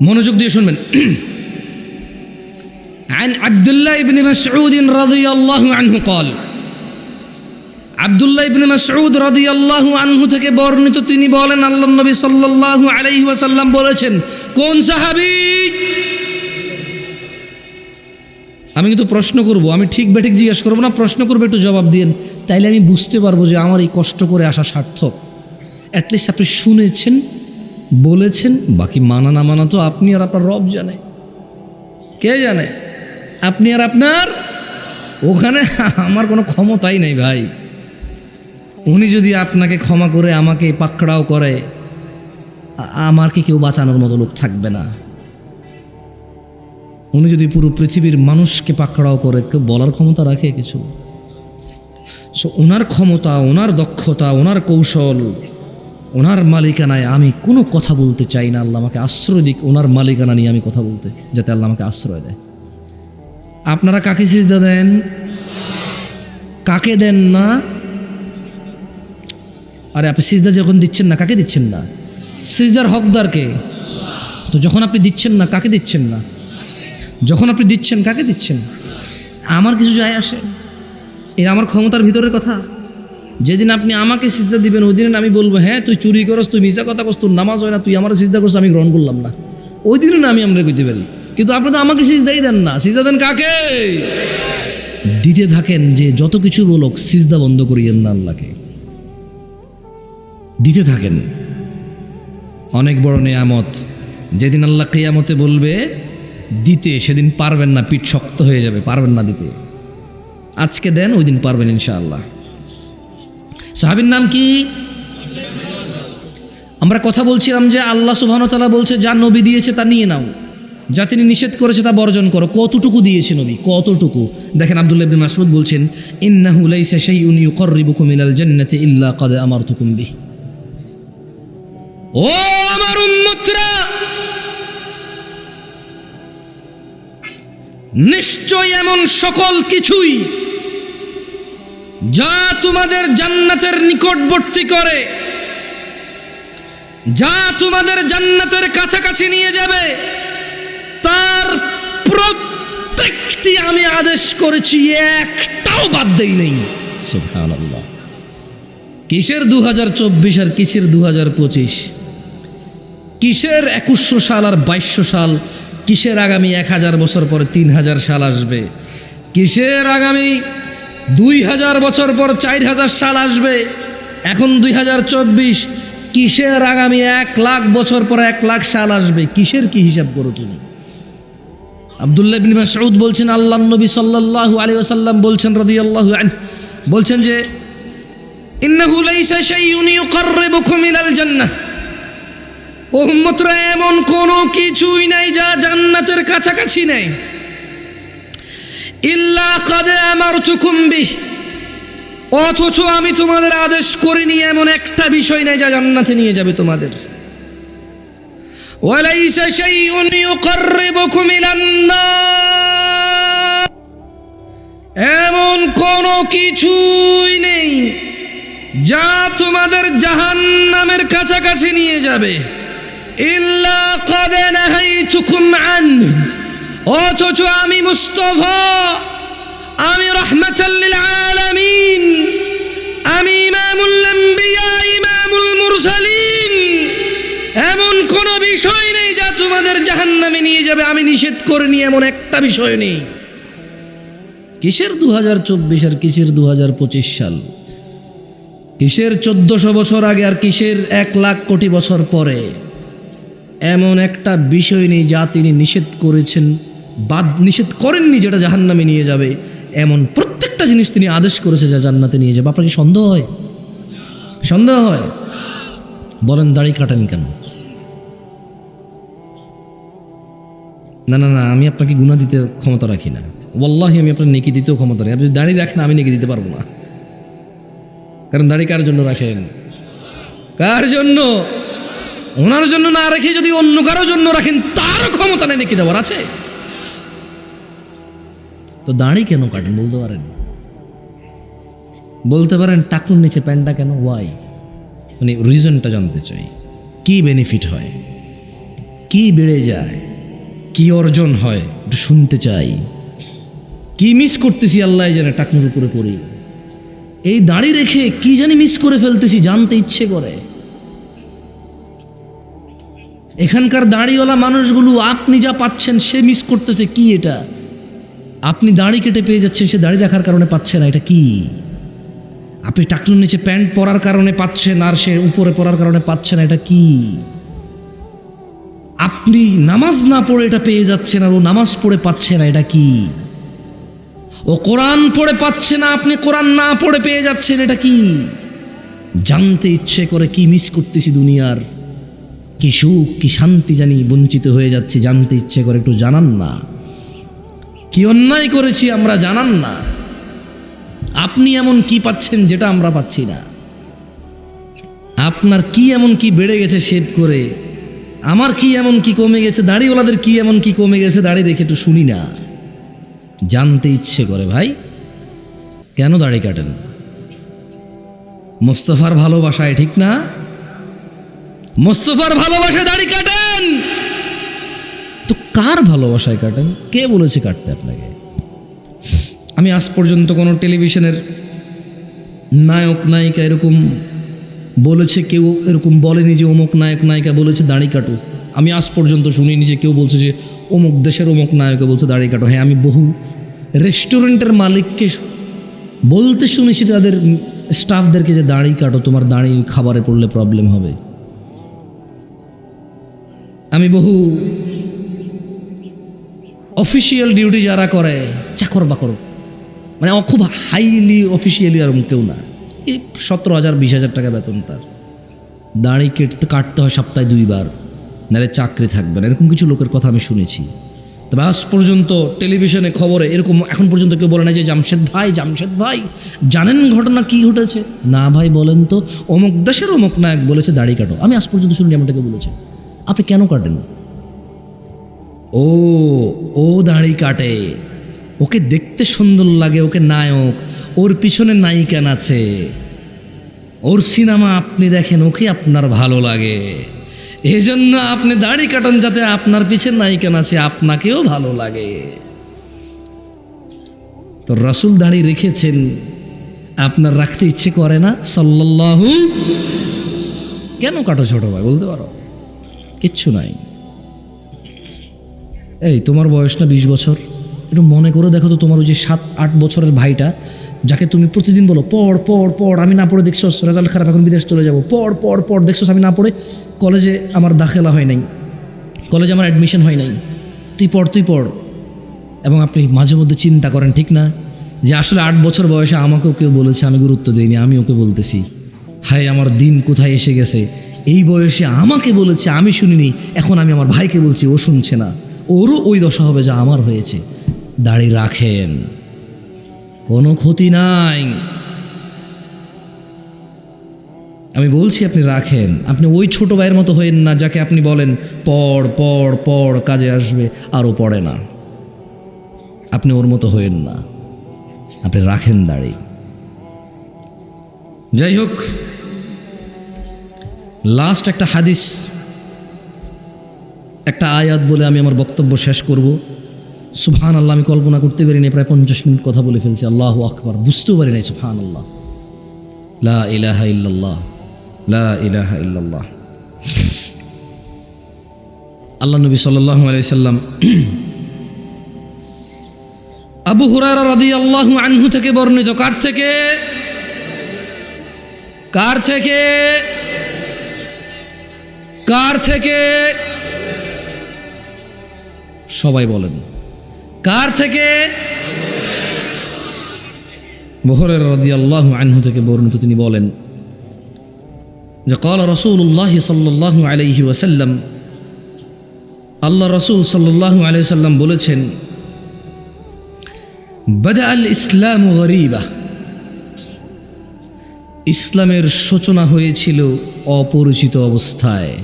মনোযোগ দিয়ে শুনবেন। عن عبد الله بن مسعود رضي الله عنه قال, আব্দুল্লাহ ইবনে মাসউদ রাদিয়াল্লাহু আনহু থেকে বর্ণিত, তিনি বলেন আল্লাহর নবী সাল্লাল্লাহু আলাইহি ওয়াসাল্লাম বলেছেন। কোন সাহাবী? আমি কিন্তু প্রশ্ন করব, আমি ঠিক বেঠিক জিজ্ঞেস করবো না, প্রশ্ন করবো, একটু জবাব দিন, তাইলে আমি বুঝতে পারবো যে আমার এই কষ্ট করে আসা সার্থক। অ্যাটলিস্ট আপনি শুনেছেন, বলেছেন, বাকি মানা না মানা তো আপনি আর আপনার রব জানে। কে জানে? আপনি আর আপনার। ওখানে আমার কোনো ক্ষমতাই নেই ভাই। উনি যদি আপনাকে ক্ষমা করে আমাকে পাকড়াও করে, আমার কি কেউ বাঁচানোর মতো লোক থাকবে না। উনি যদি পুরো পৃথিবীর মানুষকে পাকড়াও করে, কেউ বলার ক্ষমতা রাখে কিছু? সো ওনার ক্ষমতা, ওনার দক্ষতা, ওনার কৌশল, ওনার মালিকানায় আমি কোনো কথা বলতে চাই না। আল্লাহ আমাকে আশ্রয় দিক ওনার মালিকানা নিয়ে আমি কথা বলতে, যাতে আল্লাহ আমাকে আশ্রয় দেয়। আপনারা কাকে সিজদা দেন? কাকে দেন না? আরে আপনি সিজদা যখন দিচ্ছেন না, কাকে দিচ্ছেন না? সিজদার হকদারকে। তো যখন আপনি দিচ্ছেন না, কাকে দিচ্ছেন না? যখন আপনি দিচ্ছেন, কাকে দিচ্ছেন? আমার কিছু যায় আসে? এটা আমার ক্ষমতার ভিতরের কথা। যেদিন আপনি আমাকে সিজদা দিবেন, ওই দিন আমি বলবো হ্যাঁ তুই চুরি করস, তুই মিছা কথা করস, তোর নামাজ হয় না, তুই আমার সিজদা করছ, আমি গ্রহণ করলাম না। ওই দিনও না আমি আমরা কইতে পারি। কিন্তু আপনি তো আমাকে সিজদাই দেন না। সিজদা দেন কাকে? দিতে থাকেন, যে যত কিছু বলুক সিজদা বন্ধ করিয়েন না আল্লাহকে। দিতে থাকেন। অনেক বড় নেয়ামত। যেদিন আল্লাহ কিয়ামতে বলবে দিতে, সেদিন পারবেন না, পিঠ শক্ত হয়ে যাবে, পারবেন না দিতে। আজকে দেন, ওই দিন পারবেন ইনশাআল্লাহ। সাহাবীর নাম কি? আমরা কথা বলছিলাম যে আল্লাহ সুবহানাহু ওয়া তাআলা বলছে যা নবী দিয়েছে তা নিয়ে নাও, যা তিনি নিষেধ করেছে তা বর্জন করো। কতটুকু দিয়েছে নবী? কতটুকু? দেখেন আব্দুল্লাহ ইবনে মাসউদ বলছেন, ইন্নাহু লাইসা শাইউন ইউকাররিবুকুম ইলাল জান্নাতি ইল্লা ক্বাদ আমারতুকুম বিহি। ও আমার উম্মতরা, নিশ্চয় এমন সকল কিছুই যা তোমাদের জান্নাতের নিকটবর্তী করে, যা তোমাদের জান্নাতের কাছাকাছি নিয়ে যাবে, তার প্রত্যেকটি আমি আদেশ করেছি, একটাও বাদ দেই নাই। সুবহানাল্লাহ। কিসের 2024 আর কিসের 2025? কিসের 2100 সাল আর 2200 সাল? কিসের আগামী 1000 বছর পরে 3000 সাল আসবে? কিসের আগামী 2000 বছর পর 4000 সাল আসবে? এখন 2024। কিসের আগামী 1,00,000 বছর পর 1,00,000 সাল আসবে? কিসের কি হিসাব করো তুমি? আব্দুল্লাহ ইবনে মাসউদ বলছেন, আল্লাহর নবী সাল্লাল্লাহু আলাইহি ওয়াসাল্লাম বলছেন রাদিয়াল্লাহু আনহু, বলছেন যে ইন্নাহু লাইসা শাইউন ইউকাররিবুকুম ইলাল জান্নাহ। ও উম্মতরা, এমন কোনো কিছুই নাই যা জান্নাতের কাছাকাছি নেই। ইল্লা কাদ আমারতুকুম বিহ, অথচ আমি তোমাদের আদেশ করিনি এমন একটা বিষয় নাই যা জান্নাতে নিয়ে যাবে তোমাদের। ওয়ালাইসা শাইউন ইউকাররিবুকুম ইলান নার, এমন কোনো কিছুই নেই যা তোমাদের জাহান্নামের কাছাকাছি নিয়ে যাবে। ইল্লা কাদ নাহাইতুকুম আনহু, অথচ আমি মুস্তাফা, আমি রাহমাতাল লিল আলামিন, আমি ইমামুল আম্বিয়া ইমামুল মুরসালিন, এমন কোনো বিষয় নেই যা তোমাদের জাহান্নামে নিয়ে যাবে, আমি নিষেধ করিনি এমন একটা বিষয় নেই। কিসের 2024 আর কিসের 2025 সাল, কিসের 1400 বছর আগে আর কিসের 1 লাখ কোটি বছর পরে, এমন একটা বিষয় নেই যা তিনি নিষেধ করেছেন বা নিষেধ করেননি যেটা জাহান্নামে নিয়ে যাবে। এমন প্রত্যেকটা জিনিস তিনি আদেশ করেছে যা জান্নাতে নিয়ে যাবে। আপনার কি সন্দেহ হয়? সন্দেহ হয়? বলেন দাড়ি কাটেন কেন? না না না, আমি আপনাকে গুনাহ দিতে ক্ষমতা রাখি না, ওয়াল্লাহি আমি আপনার নেকি দিতেও ক্ষমতা রাখি। আপনি দাড়ি রাখেন, আমি নেকি দিতে পারবো না। কারণ দাড়ি কার জন্য রাখেন? কার জন্য? ওনার জন্য না রেখে যদি অন্য কারোর জন্য রাখেন, তার ক্ষমতা নেই নেকি দেওয়ার আছে। তো দাড়ি কেন কাটেন বলতে পারেন? বলতে পারেন টাকুর নিচে প্যান্টটা কেন? ওয়াই? মানে রিজনটা জানতে চাই। কি বেনিফিট হয়, কি বেড়ে যায়, কি অর্জন হয়, একটু শুনতে চাই। কি মিস করতেছি আল্লাহ জানে টাকুর উপরে পড়ি। এই দাড়ি রেখে কি জানি মিস করে ফেলতেছি, জানতে ইচ্ছে করে। এখানকার দাড়িওয়ালা মানুষগুলো আপনি যা পাচ্ছেন সে মিস করতেছে কি? এটা আপনি দাড়ি কেটে পেয়ে যাচ্ছেন, সে দাড়ি রাখার কারণে পাচ্ছে না। এটা কি? আপনি টাকটুর নিচে প্যান্ট পরার কারণে পাচ্ছেন আর সে উপরে পরার কারণে পাচ্ছে না। এটা কি? আপনি নামাজ না পড়ে এটা পেয়ে যাচ্ছেন আর ও নামাজ পড়ে পাচ্ছে না। এটা কি? ও কোরআন পড়ে পাচ্ছে না, আপনি কোরআন না পড়ে পেয়ে যাচ্ছেন। এটা কি? জানতে ইচ্ছে করে কি মিস করতেছি দুনিয়ার, কি সুখ কি শান্তি জানি বঞ্চিত হয়ে যাচ্ছি, জানতে ইচ্ছে করে। একটু জানান না কি অন্যায় করেছি আমরা, জানান না। আপনি এমন কি পাচ্ছেন যেটা আমরা পাচ্ছি না? আপনার কি এমন কি বেড়ে গেছে শেভ করে, আমার কি এমন কি কমে গেছে, দাড়িওয়ালাদের কি এমন কি কমে গেছে দাড়ি রেখে? একটু শুনি না, জানতে ইচ্ছে করে। ভাই কেন দাড়ি কাটেন? মোস্তফার ভালোবাসায়, ঠিক না? মোস্তফার ভালোবাসায় দাড়ি কাটেন। তো কার ভালোবাসায় কাটেন? কে বলেছে কাটতে আপনাকে? আমি আজ পর্যন্ত কোনো টেলিভিশনের নায়ক নায়িকা এরকম বলেছে, কেউ এরকম বলেনি যে অমুক নায়ক নায়িকা বলেছে দাড়ি কাটো। আমি আজ পর্যন্ত শুনিনি যে কেউ বলছে যে অমুক দেশের অমুক নায়িকা বলছে দাড়ি কাটো। হ্যাঁ, আমি বহু রেস্টুরেন্টের মালিককে বলতে শুনেছি তাদের স্টাফদেরকে যে দাড়ি কাটো, তোমার দাড়ি খাবারে পড়লে প্রবলেম হবে। আমি বহু অফিসিয়াল ডিউটি যারা করে, চাকর বাকর, মানে খুব হাইলি অফিসিয়ালি আর কেউ না, এই 17,000 20,000 টাকা বেতন, তার দাড়ি কাটতে হয় সপ্তাহে 2 বার, নাহলে চাকরি থাকবে না। এরকম কিছু লোকের কথা আমি শুনেছি। তবে আজ পর্যন্ত টেলিভিশনে খবরে এরকম এখন পর্যন্ত কেউ বলে না যে জামশেদ ভাই জানেন ঘটনা কি ঘটেছে? না ভাই বলেন তো, অমুক দেশের অমুক নায়ক বলেছে দাড়ি কাটো। আমি আজ পর্যন্ত শুনিনি এমনটাকে বলেছে। আপনি কেন কাটেন? ও দাড়ি কাটে, ওকে দেখতে সুন্দর লাগে, ওকে নায়ক, ওর পিছনে নায়িকা আছে, ওর সিনেমা আপনি দেখেন, ওকে আপনার ভালো লাগে, এই জন্য আপনি দাড়ি কাটেন যাতে আপনার পিছনে নায়িকা আছে, আপনাকেও ভালো লাগে। তো রাসূল দাড়ি রেখেছেন, আপনার রাখতে ইচ্ছে করে না? সাল্লাল্লাহু। কেন কাটো ছোট ভাই বলতে পারো? কিচ্ছু নাই। এই তোমার বয়স না 20 বছর, একটু মনে করে দেখো তো, তোমার ওই যে 7-8 বছরের ভাইটা যাকে তুমি প্রতিদিন বলো পড়, আমি না পড়ে দেখছোস রেজাল্ট খারাপ, এখন বিদেশ চলে যাবো, পড় দেখছোস আমি না পড়ে কলেজে আমার দাখিলা হয় নাই, কলেজে আমার অ্যাডমিশন হয় নাই, তুই পড়। এবং আপনি মাঝে মধ্যে চিন্তা করেন, ঠিক না, যে আসলে 8 বছর বয়সে আমাকেও কেউ বলেছে, আমি গুরুত্ব দিইনি, আমি ওকে বলতেছি, হায় আমার দিন কোথায় এসে গেছে। এই বয়সে আমাকে বলেছে, আমি শুনিনি, এখন আমি আমার ভাইকে বলছি, ও শুনছে না, ওরও ওই দশা হবে যা আমার হয়েছে। দাড়ি রাখেন, কোনো ক্ষতি নাই। আমি বলছি আপনি রাখেন। আপনি ওই ছোট ভাইয়ের মতো হয়েন না যাকে আপনি বলেন পড় পড় পড়, কাজে আসবে, আরও পড়ে না। আপনি ওর মতো হয়েন না, আপনি রাখেন দাড়ি। যাই হোক, লাস্ট একটা হাদিস, একটা আয়াত বলে আমি আমার বক্তব্য শেষ করব। সুবহানাল্লাহ, আমি কল্পনা করতে পারিনি প্রায় 50 মিনিট কথা বলে ফেলছি। আল্লাহু আকবার, বুঝতেও পারি নাই। সুবহানাল্লাহ, লা ইলাহা ইল্লাল্লাহ, লা ইলাহা ইল্লাল্লাহ। আল্লাহ নবী সাল্লাল্লাহু আলাইহি সাল্লাম আবু হুরায়রা রাদিয়াল্লাহু আনহু থেকে বর্ণিত। কার থেকে? কার থেকে? কার থেকে? সবাই বলেন, কার থেকে? আবু হুরায়রা রাদিয়াল্লাহু আনহু থেকে বর্ণিত। তিনি বলেন যে ক্বালা রাসূলুল্লাহ সাল্লাল্লাহু আলাইহি ওয়াসাল্লাম, আল্লাহ রাসূল সাল্লাল্লাহু আলাইহি ওয়াসাল্লাম বলেছেন, বাদা আল ইসলাম গরীবা, ইসলামের সূচনা হয়েছিল অপরিচিত অবস্থায়।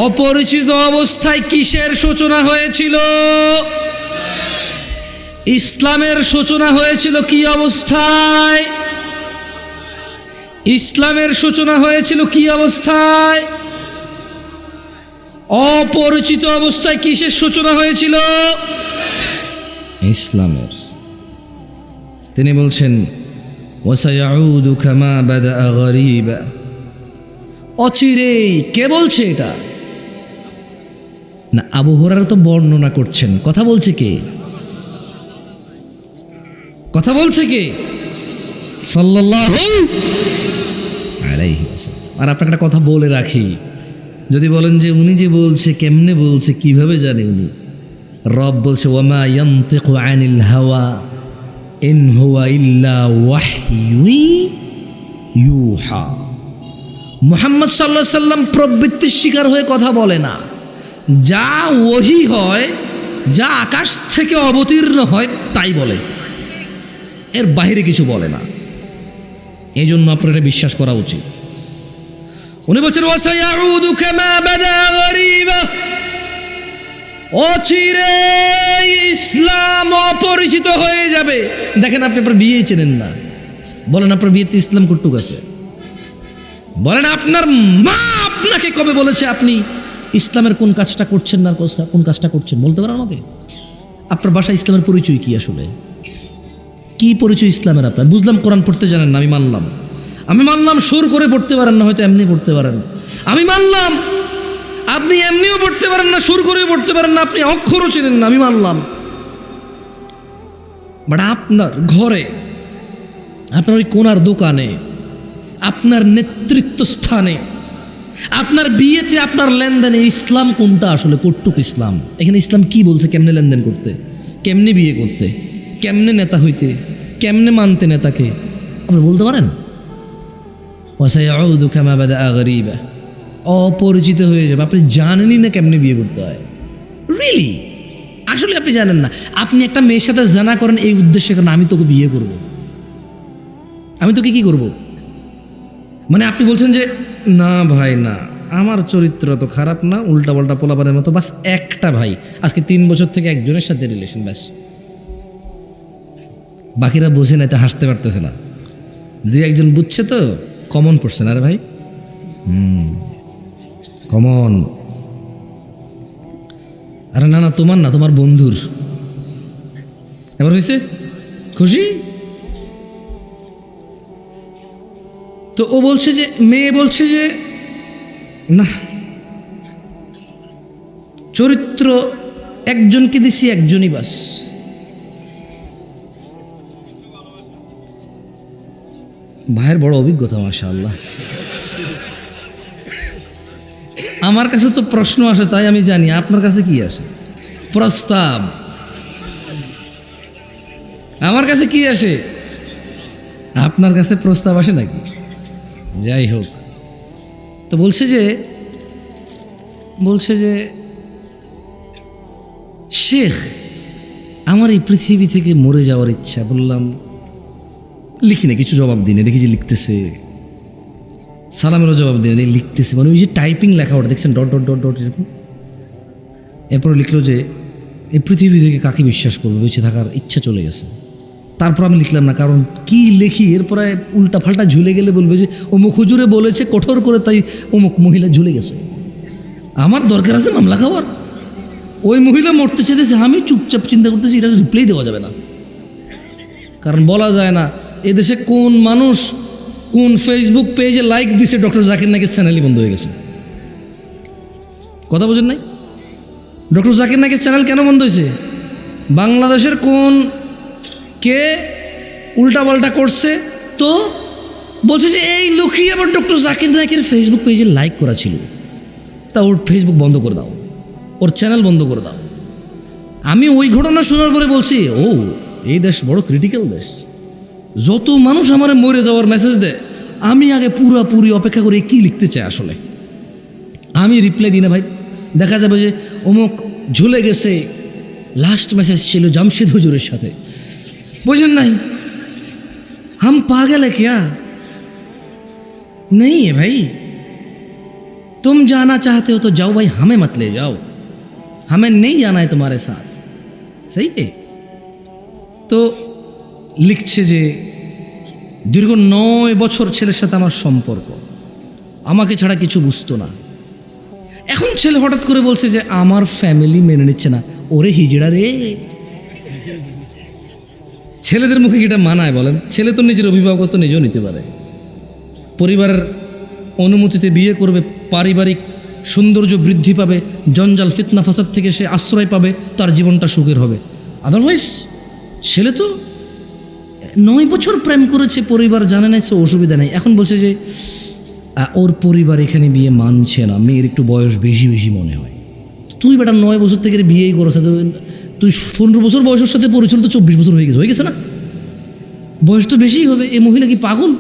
অপরিচিত অবস্থায় কিসের সূচনা হয়েছিল? ইসলামের সূচনা হয়েছিল কি অবস্থায়? ইসলামের সূচনা হয়েছিল কি অবস্থায়? অপরিচিত অবস্থায়। কিসের সূচনা হয়েছিল? ইসলামের। তিনি বলছেন ওয়াসায়াউদু কামা বাদা গরীবা, অচিরেই। কে বলছে এটা? না, আবু হুরায়রা তো বর্ণনা করছেন। কথা বলছে কে? কথা বলছে কে? সাল্লাল্লাহু আলাইহি ওয়াসাল্লাম। আর আপনাকে একটা কথা বলে রাখি, যদি বলেন যে উনি যে বলছে কেমনে বলছে, কিভাবে জানে উনি? রব বলছে ওয়ামা ইয়ানতিকু আনিল হাওয়া ইন হুয়া ইল্লা ওয়াহয়ুন ইউহা। মুহাম্মদ সাল্লাল্লাহু আলাইহি সাল্লাম প্রবৃত্তির শিকার হয়ে কথা বলে না। যা ওহী হয়, যা আকাশ থেকে অবতীর্ণ হয় তাই বলে, এর বাইরে কিছু বলে না। এই জন্য আপনার এটা বিশ্বাস করা উচিত। উনি বলছেন ওয়াসায়াউদু কামা বাদা গরীবা, অচিরে ইসলাম অপরিচিত হয়ে যাবে। দেখেন, আপনি আপনার বিয়ে চেনেন না, বলেন আপনার বিয়েতে ইসলাম কতটুকু আছে? বলেন আপনার মা আপনাকে কবে বলেছে আপনি ইসলামের কোন কাজটা করছেন না কোন কাজটা করছেন? বলতে পারেন আমাকে? আপনার বাসায় ইসলামের পরিচয় কি? আসলে কি পরিচয় ইসলামের আপনার? বুঝলাম কোরআন পড়তে জানেন না, আমি মানলাম সুর করে পড়তে পারেন না, হয়তো এমনি পড়তে পারেন। আমি মানলাম আপনি এমনিও পড়তে পারেন না, সুর করেও পড়তে পারেন না, আপনি অক্ষরও চেনেন না, আমি মানলাম। বাট আপনার ঘরে, আপনার ওই কোনার দোকানে, আপনার নেতৃত্ব স্থানে, আপনার বিয়েতে, আপনার লেনদেনে ইসলাম কোনটা আসলে? কটুক ইসলাম? এখানে ইসলাম কি বলছে? কেমনে লেনদেন করতে, কেমনে বিয়ে করতে, কেমনে নেতা হইতে, কেমনে মানতে নেতাকে? আপনি বলতে পারেন? ওয়াসায়াউদু কামা বাদা গরীবা, অপরিচিত হয়ে যাবে। আপনি জানেনই না কেমনে বিয়ে করতে হয়। রিয়েলি? আসলে আপনি জানেন না। আপনি একটা মেয়ের সাথে জানা করেন এই উদ্দেশ্যে, কারণ আমি তোকে বিয়ে করব, আমি তোকে কি করব। মানে আপনি বলছেন যে না ভাই না, আমার চরিত্র তো খারাপ না, উল্টাপাল্টা পোলাপানের মতো, বাস একটা ভাই আজকে 3 বছর থেকে একজনের সাথে রিলেশন, ব্যাস। বাকিরা বোঝে না, তো হাসতে পারতেছে না। 2-1 জন বুঝছে তো, কমন পড়ছে না রে ভাই? কমন। আরে না না, তোমার না, তোমার বন্ধুর। এবার হয়েছে? খুশি? তো ও বলছে যে, মেয়ে বলছে যে না, চরিত্র একজনকে দিছি, একজনই বাস। ভাইয়ের বড় অভিজ্ঞতা, মাশাআল্লাহ। আমার কাছে তো প্রশ্ন আসে, তাই আমি জানি। আপনার কাছে কি আসে? প্রস্তাব। আমার কাছে কি আসে? আপনার কাছে প্রস্তাব আসে নাকি? যাই হোক, তো বলছে যে শেখ, আমার এই পৃথিবী থেকে মরে যাওয়ার ইচ্ছা। বললাম লিখি না, কিছু জবাব দিই না, দেখি যে লিখতেছে, সালামেরও জবাব দিই না, লিখতেছে, মানে ওই যে টাইপিং লেখা ওটা দেখছেন, ডট ডট ডট ডট এরকম। এরপর লিখলো যে এই পৃথিবী থেকে কাকে বিশ্বাস করবো, বেঁচে থাকার ইচ্ছা চলে গেছে। তারপর আমি লিখলাম না, কারণ কি লিখি এরপরে উল্টা ফাল্টা ঝুলে গেলে বলবে যে অমুক হুজুরে বলেছে কঠোর করে, তাই অমুক মহিলা ঝুলে গেছে। আমার দরকার আছে মামলা খাওয়ার? ওই মহিলা মরতে চেয়েছে, আমি চুপচাপ চিন্তা করতেছি এটা রিপ্লাই দেওয়া যাবে না, কারণ বলা যায় না এদেশে কোন মানুষ কোন ফেসবুক পেজে লাইক দিছে ডক্টর জাকির নাইকের চ্যানেলই বন্ধ হয়ে গেছে। কথা বোঝেন নাই? ডক্টর জাকির নাইকের চ্যানেল কেন বন্ধ হয়েছে? বাংলাদেশের কোন কে উল্টাপাল্টা করছে, তো বলছে যে এই লোকই আবার ডক্টর জাকির নাইকের ফেসবুক পেজে লাইক করা ছিল, তা ওর ফেসবুক বন্ধ করে দাও, ওর চ্যানেল বন্ধ করে দাও। আমি ওই ঘটনা শোনার পরে বলছি, ও এই দেশ বড় ক্রিটিক্যাল দেশ। যত মানুষ আমার মরে যাওয়ার মেসেজ দেয়, আমি আগে পুরোপুরি অপেক্ষা করে কি লিখতে চাই আসলে। আমি রিপ্লাই দিই না ভাই, দেখা যাবে যে অমুক ঝুলে গেছে, লাস্ট মেসেজ ছিল জামশেদ হুজুরের সাথে। বুঝেন নাই, হাম পাগল है क्या? नहीं है भाई, तुम जाना चाहते हो तो जाओ भाई, हमें मत ले जाओ, हमें नहीं जाना है तुम्हारे साथ। सही है। তো লিখছে যে দীর্ঘ 9 বছর ছেলের সাথে আমার সম্পর্ক, আমাকে ছাড়া কিছু বুঝতো না। এখন ছেলে হঠাৎ করে বলছে যে আমার ফ্যামিলি মেনে নিচ্ছে না। ওরে হিজড়া রে, ছেলেদের মুখে কিটা মানায় বলেন? ছেলে তো নিজের অভিভাবকত্ব নিজেও নিতে পারে, পরিবারের অনুমতিতে বিয়ে করবে, পারিবারিক সৌন্দর্য বৃদ্ধি পাবে, জঞ্জাল ফিতনা ফাসাদ থেকে সে আশ্রয় পাবে, তার জীবনটা সুখের হবে। আদারওয়াইজ ছেলে তো 9 বছর প্রেম করেছে, পরিবার জানে না, সে অসুবিধা নেই। এখন বলছে যে ওর পরিবার এখানে বিয়ে মানছে না, মেয়ের একটু বয়স বেশি বেশি মনে হয়। তুই বেটা 9 বছর থেকে বিয়েই করেছে, তুই 15 বছর বয়সের সাথে পরিচয়, তো 24 বছর হয়ে গেছে না? বয়স তো বেশিই হবে। এই মহিলা কি পাগল?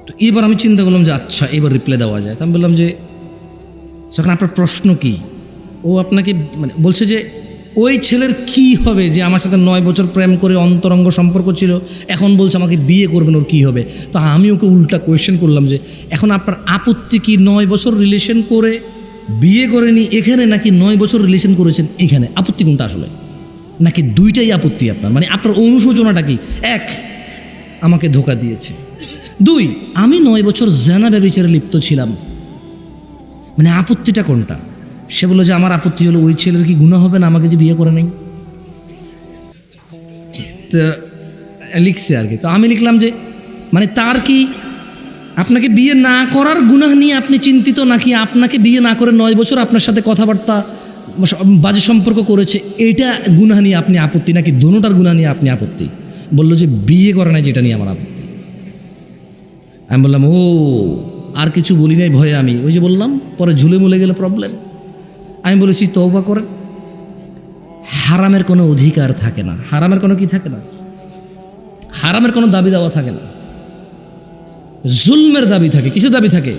তো এবার আমি চিন্তা করলাম যে আচ্ছা এবার রিপ্লাই দেওয়া যায়। তো আমি বললাম যে যখন আপনার প্রশ্ন কি, ও আপনাকে মানে বলছে যে ওই ছেলের কি হবে যে আমার সাথে 9 বছর প্রেম করে অন্তরঙ্গ সম্পর্ক ছিল, এখন বলছে আমাকে বিয়ে করবেন, ওর কী হবে? তো আমি ওকে উল্টা কোয়েশ্চেন করলাম যে এখন আপনার আপত্তি কি 9 বছর রিলেশন করে বিয়ে করেনি এখানে, নাকি 9 বছর রিলেশন করেছেন এখানে? আপত্তি কোনটা আসলে? নাকি দুইটাই আপত্তি আপনার? মানে আপনার অনুশোচনাটা কি? 1, আমাকে ধোকা দিয়েছে, 2, আমি 9 বছর জানা ব্যভিচারে লিপ্ত ছিলাম। মানে আপত্তিটা কোনটা? সে বললো যে আমার আপত্তি হলো ওই ছেলের কি গুনাহ হবে না আমাকে যে বিয়ে করে নেই? তো লিখছে আর কি। তো আমি লিখলাম যে মানে তার কি আপনাকে বিয়ে না করার গুনাহ নিয়ে আপনি চিন্তিত, নাকি আপনাকে বিয়ে না করে 9 বছর আপনার সাথে কথাবার্তা বাজে সম্পর্ক করেছে এইটা গুনাহ নিয়ে আপনি আপত্তি, নাকি দোনোটার গুনাহ নিয়ে আপনি আপত্তি? বললো যে বিয়ে করে নাই যেটা নিয়ে আমার আপত্তি। আমি বললাম ও, আর কিছু বলি নাই ভয়ে। আমি ওই যে বললাম পরে ঝুলে মুলে গেলে প্রবলেম। আমি বলেছি তওবা করেন, হারামের কোনো অধিকার থাকে না, হারামের কোনো কি থাকে না, হারামের কোনো দাবি দেওয়া থাকে না, জুলমের দাবি থাকে। কিসের দাবি থাকে?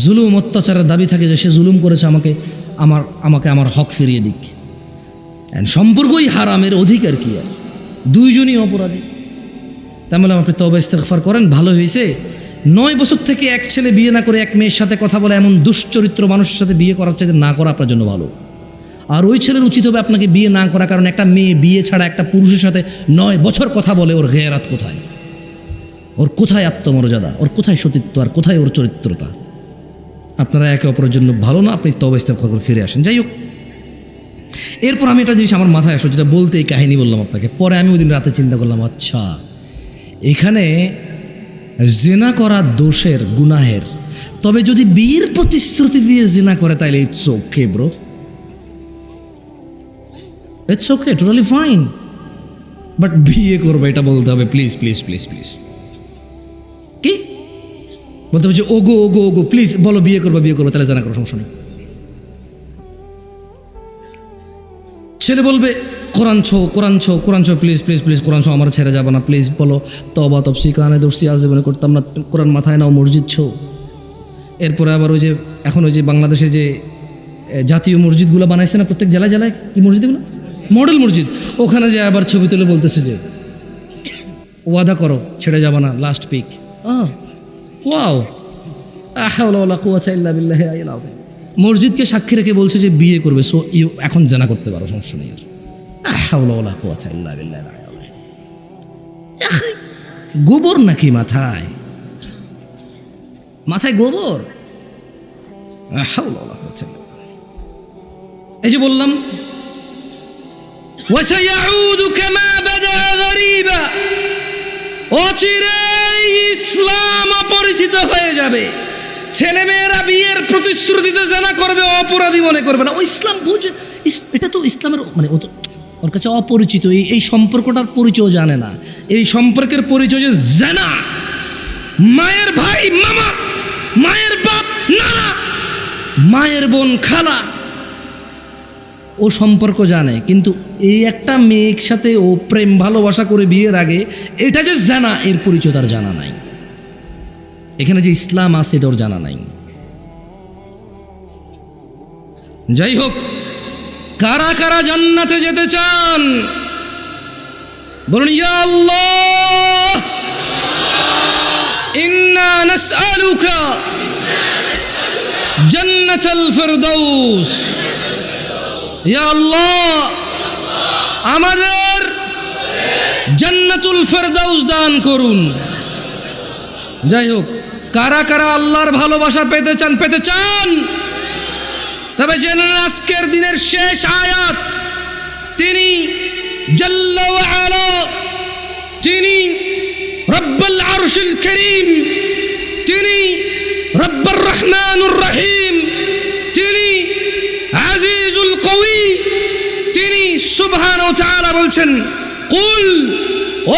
জুলুম অত্যাচারের দাবি থাকে, যে সে জুলুম করেছে, আমাকে আমার হক ফিরিয়ে দিক। সম্পর্কই হারামের, অধিকার কি আর? দুইজনই অপরাধী। তাই বললাম আপনি তওবা ইস্তেগফার করেন, ভালো হয়েছে। 9 বছর থেকে এক ছেলে বিয়ে না করে এক মেয়ের সাথে কথা বলে, এমন দুশ্চরিত্র মানুষের সাথে বিয়ে করার চাইতে না করা আপনার জন্য ভালো। আর ওই ছেলের উচিত হবে আপনাকে বিয়ে না করা, কারণ একটা মেয়ে বিয়ে ছাড়া একটা পুরুষের সাথে 9 বছর কথা বলে, ওর গেরাত কোথায়? ওর কোথায় আত্মমর্যাদা? ওর কোথায় সতীত্ব? আর কোথায় ওর চরিত্রতা? আপনারা একে অপরের জন্য ভালো না, আপনি তওবা ইস্তেগফার করে ফিরে আসেন। যাই হোক, এরপর আমি একটা জিনিস আমার মাথায় আসলো, যেটা বলতে এই কাহিনী বললাম আপনাকে। পরে আমি ওই দিন রাতে চিন্তা করলাম, আচ্ছা এখানে জিনা করা দোষের, গুনাহের, তবে যদি বিয়ের প্রতিশ্রুতি দিয়ে জিনা করে তাহলে it's okay bro, it's okay, totally fine. But বিয়ে করবে এটা বলতে হবে প্লিজ প্লিজ প্লিজ প্লিজ। কি বলতে হবে? যে ওগো ওগো ওগো প্লিজ বলো বিয়ে করবে, বিয়ে করবে, তাহলে জানা করো, সমস্যা নেই। ছেলে বলবে কোরআন ছো কোরআন ছো কোরআন ছো, প্লিজ প্লিজ প্লিজ কোরআন ছো, আমার ছেড়ে যাবো না, প্লিজ বলো তওবা তফসি কানে দর্শি আজীবনে করতাম না, কোরআন মাথায় নাও, মসজিদ ছো। এরপরে আবার ওই যে এখন ওই যে বাংলাদেশে যে জাতীয় মসজিদগুলো বানাইছে না প্রত্যেক জেলায় জেলায়, কি মসজিদগুলো, মডেল মসজিদ, ওখানে যে আবার ছবি তুলে বলতেছে যে ওয়াদা করো ছেড়ে যাবে না, লাস্ট পিক। ওয়াও, মসজিদকে সাক্ষী রেখে বলছে যে বিয়ে করবে, সো এখন জানা করতে পারো, সমস্যা নেই। গোবর নাকি মাথায়, মাথায় গোবর। এই যে বললাম অচিরেই ইসলাম অপরিচিত হয়ে যাবে, ছেলেমেয়েরা বিয়ের প্রতিশ্রুতিতে জানা করবে, অপরাধী মনে করবে না। ও ইসলাম বুঝে, এটা তো ইসলামের মানে ওর কাছে অপরিচিত, এই সম্পর্কটার পরিচয় জানে না। এই সম্পর্কের পরিচয় যে জানা, মায়ের ভাই মামা, মায়ের বাপ নানা, মায়ের বোন খালা, ও সম্পর্ক জানে। কিন্তু এই একটা মেয়ের সাথে ও প্রেম ভালোবাসা করে বিয়ের আগে এটা যে জানা, এর পরিচয় তার জানা নাই। এখানে যে ইসলাম আছে এটা ওর জানা নাই। যাই হোক, কারা কারা জান্নাতে যেতে চান বলুন, ইয়া আল্লাহ ইন্না নাসআলুকা জান্নাতুল ফিরদাউস। ইয়া আল্লাহ আমাদের জান্নাতুল ফিরদাউস দান করুন। যাই হোক, কারা কারা আল্লাহর ভালোবাসা পেতে চান, পেতে চান, তবে জেনে আজকের দিনের শেষ আয়াত, তিনি জাল্লা ওয়া আলা, তিনি রব্বুল আরশিল কারীম, তিনি রব্বুর রহমানুর রহিম, তিনি আজিজুল কওয়ি, তিনি সুবহানাহু ওয়া তাআলা বলছেন, কুল,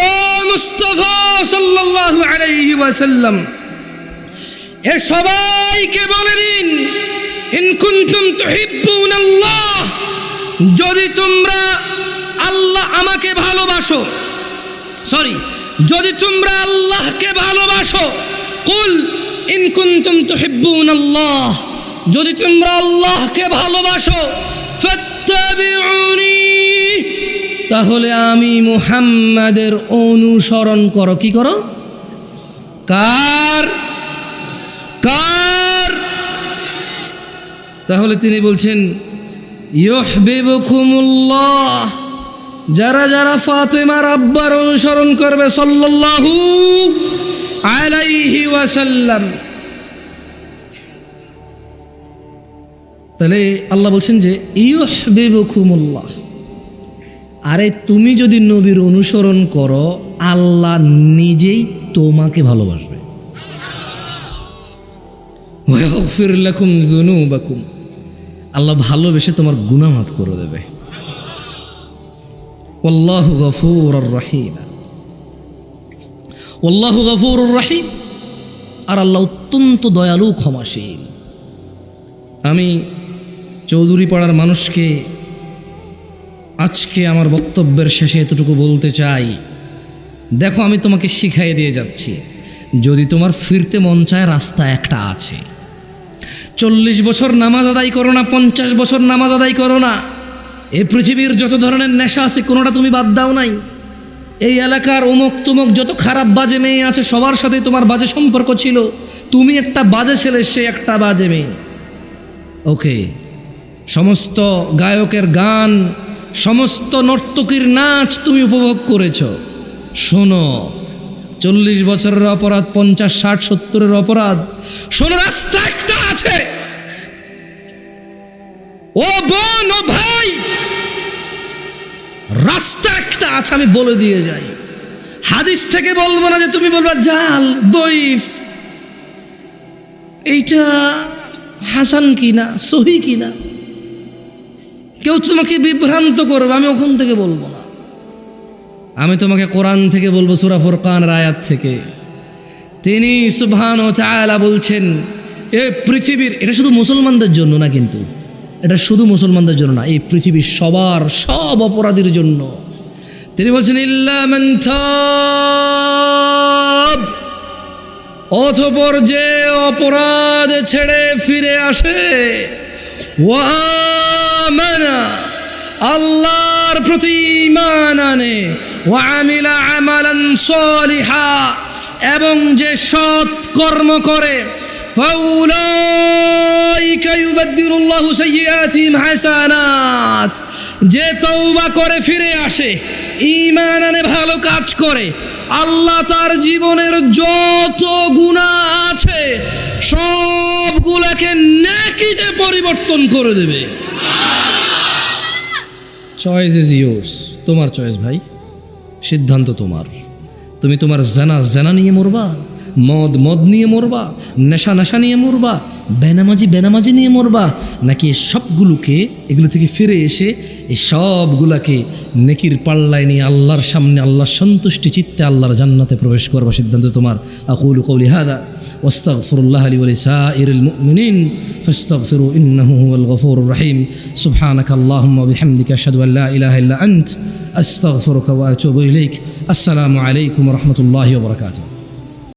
ও মুস্তাফা সাল্লাল্লাহু আলাইহি ওয়াসাল্লাম, এ সবাইকে বলে দিন, ইন কুনতুম তুহিব্বুনাল্লাহ, যদি তোমরা আল্লাহ আমাকে ভালোবাসো, যদি তোমরা আল্লাহকে ভালোবাসো, কুল ইন কুনতুম তুহিব্বুনাল্লাহ, যদি তোমরা আল্লাহকে ভালোবাসো, ফাত্তাবিউনি, তাহলে আমি মুহাম্মাদের অনুসরণ করো। কি করো? কার? তাহলে তিনি বলছেন ইউহিব্বুকুমুল্লাহ, যারা যারা ফাতেমার আব্বার অনুসরণ করবে সাল্লাল্লাহু আলাইহি ওয়াসাল্লাম। তাহলে আল্লাহ বলছেন যে ইউহিব্বুকুমুল্লাহ, আরে তুমি যদি নবীর অনুসরণ করো, আল্লাহ নিজেই তোমাকে ভালোবাসবে। ওয়া ইয়াগফির লাকুম যুনুবাকুম, আল্লাহ ভালোবেসে তোমার গুনাহ মাফ করে দেবে। ওয়াল্লাহু গফুরুর রহিম, ওয়াল্লাহু গফুরুর রহিম, আর আল্লাহ অত্যন্ত দয়ালু ক্ষমাশীল। আমি চৌধুরী পাড়ার মানুষকে আজকে আমার বক্তব্যের শেষে এতটুকু বলতে চাই, দেখো আমি তোমাকে শিখাই দিয়ে যাচ্ছি, যদি তোমার ফিরতে মন চায়, রাস্তা একটা আছে। 40 বছর নামাজ আদায় করো না, 50 বছর নামাজ আদায় করো না, এই পৃথিবীর যত ধরনের নেশা আছে কোনোটা তুমি বাদ দাও নাই। এই এলাকার অমুক তুমুক যত খারাপ বাজে মেয়ে আছে সবার সাথে তোমার বাজে সম্পর্ক ছিল, তুমি একটা বাজে ছেলে, সে একটা বাজে মেয়ে। ওকে, সমস্ত গায়কের গান, সমস্ত নর্তকীর নাচ তুমি উপভোগ করেছ। শোনো, 40 বছরের অপরাধ, 50, 60, 70-এর অপরাধ, শোনো, রাস্তা একটা আছে। ও বোন, ও ভাই, রাস্তা একটা আছে, আমি বলে দিয়ে যাই। হাদিস থেকে বলবো না যে তুমি বলবা জাল, দইফ, এইটা হাসান কিনা, সহি কিনা, কেউ তোমাকে বিভ্রান্ত করবে, আমি ওখান থেকে বলবো না। আমি তোমাকে কোরআন থেকে বলবো, সূরা ফুরকানের আয়াত থেকে। তিনি সুবহানাহু ওয়া তাআলা বলছেন, এই পৃথিবীর, এটা শুধু মুসলমানদের জন্য না, কিন্তু এটা শুধু মুসলমানদের জন্য না, এই পৃথিবীর সবার, সব অপরাধীর জন্য। তিনি বলছেন ইল্লা মান তাব, অতঃপর যে অপরাধ ছেড়ে ফিরে আসে, ওয়া আমানা, আল্লাহর প্রতি ঈমান আনে, ওয়া আমিলা আমালান সালিহা, এবং যে সৎ কর্ম করে, ফাউলাইকা ইউবাদদিলুল্লাহু সাইয়্যাতিহিম হাসানাত, যে তওবা করে ফিরে আসে, ঈমান আনে, ভালো কাজ করে, আল্লাহ তার জীবনের যত গুনাহ আছে সবগুলোকে নেকিতে পরিবর্তন করে দেবে। চয়েস ইজ ইয়োর্স, তোমার চয়েস ভাই, সিদ্ধান্ত তোমার। তুমি তোমার জানা নিয়ে মরবা, মদ নিয়ে মরবা, নেশা নিয়ে মরবা, বেনামাজি নিয়ে মরবা, নাকি এগুলো থেকে ফিরে এসে এই সবগুলাকে নেকির পাল্লায় নিয়ে আল্লাহর সামনে আল্লাহর সন্তুষ্টি চিত্তে আল্লাহর জান্নাতে প্রবেশ করবা। সিদ্ধান্ত তোমার। আকুলু কওলি হাযা ওয়াস্তাগফিরুল্লাহ লি ওয়া লিসাইরিল মুমিনিন ফাস্তাগফিরু ইন্নাহু হুয়াল গফুরুর রহিম। সুবহানাকা আল্লাহুম্মা ওয়া বিহামদিকা আশহাদু আল লা ইলাহা ইল্লা আনত আস্তাগফিরুকা ওয়া আতুবু ইলাইক। আসসালামু আলাইকুম ওয়া রাহমাতুল্লাহি ওয়া বারাকাতুহু।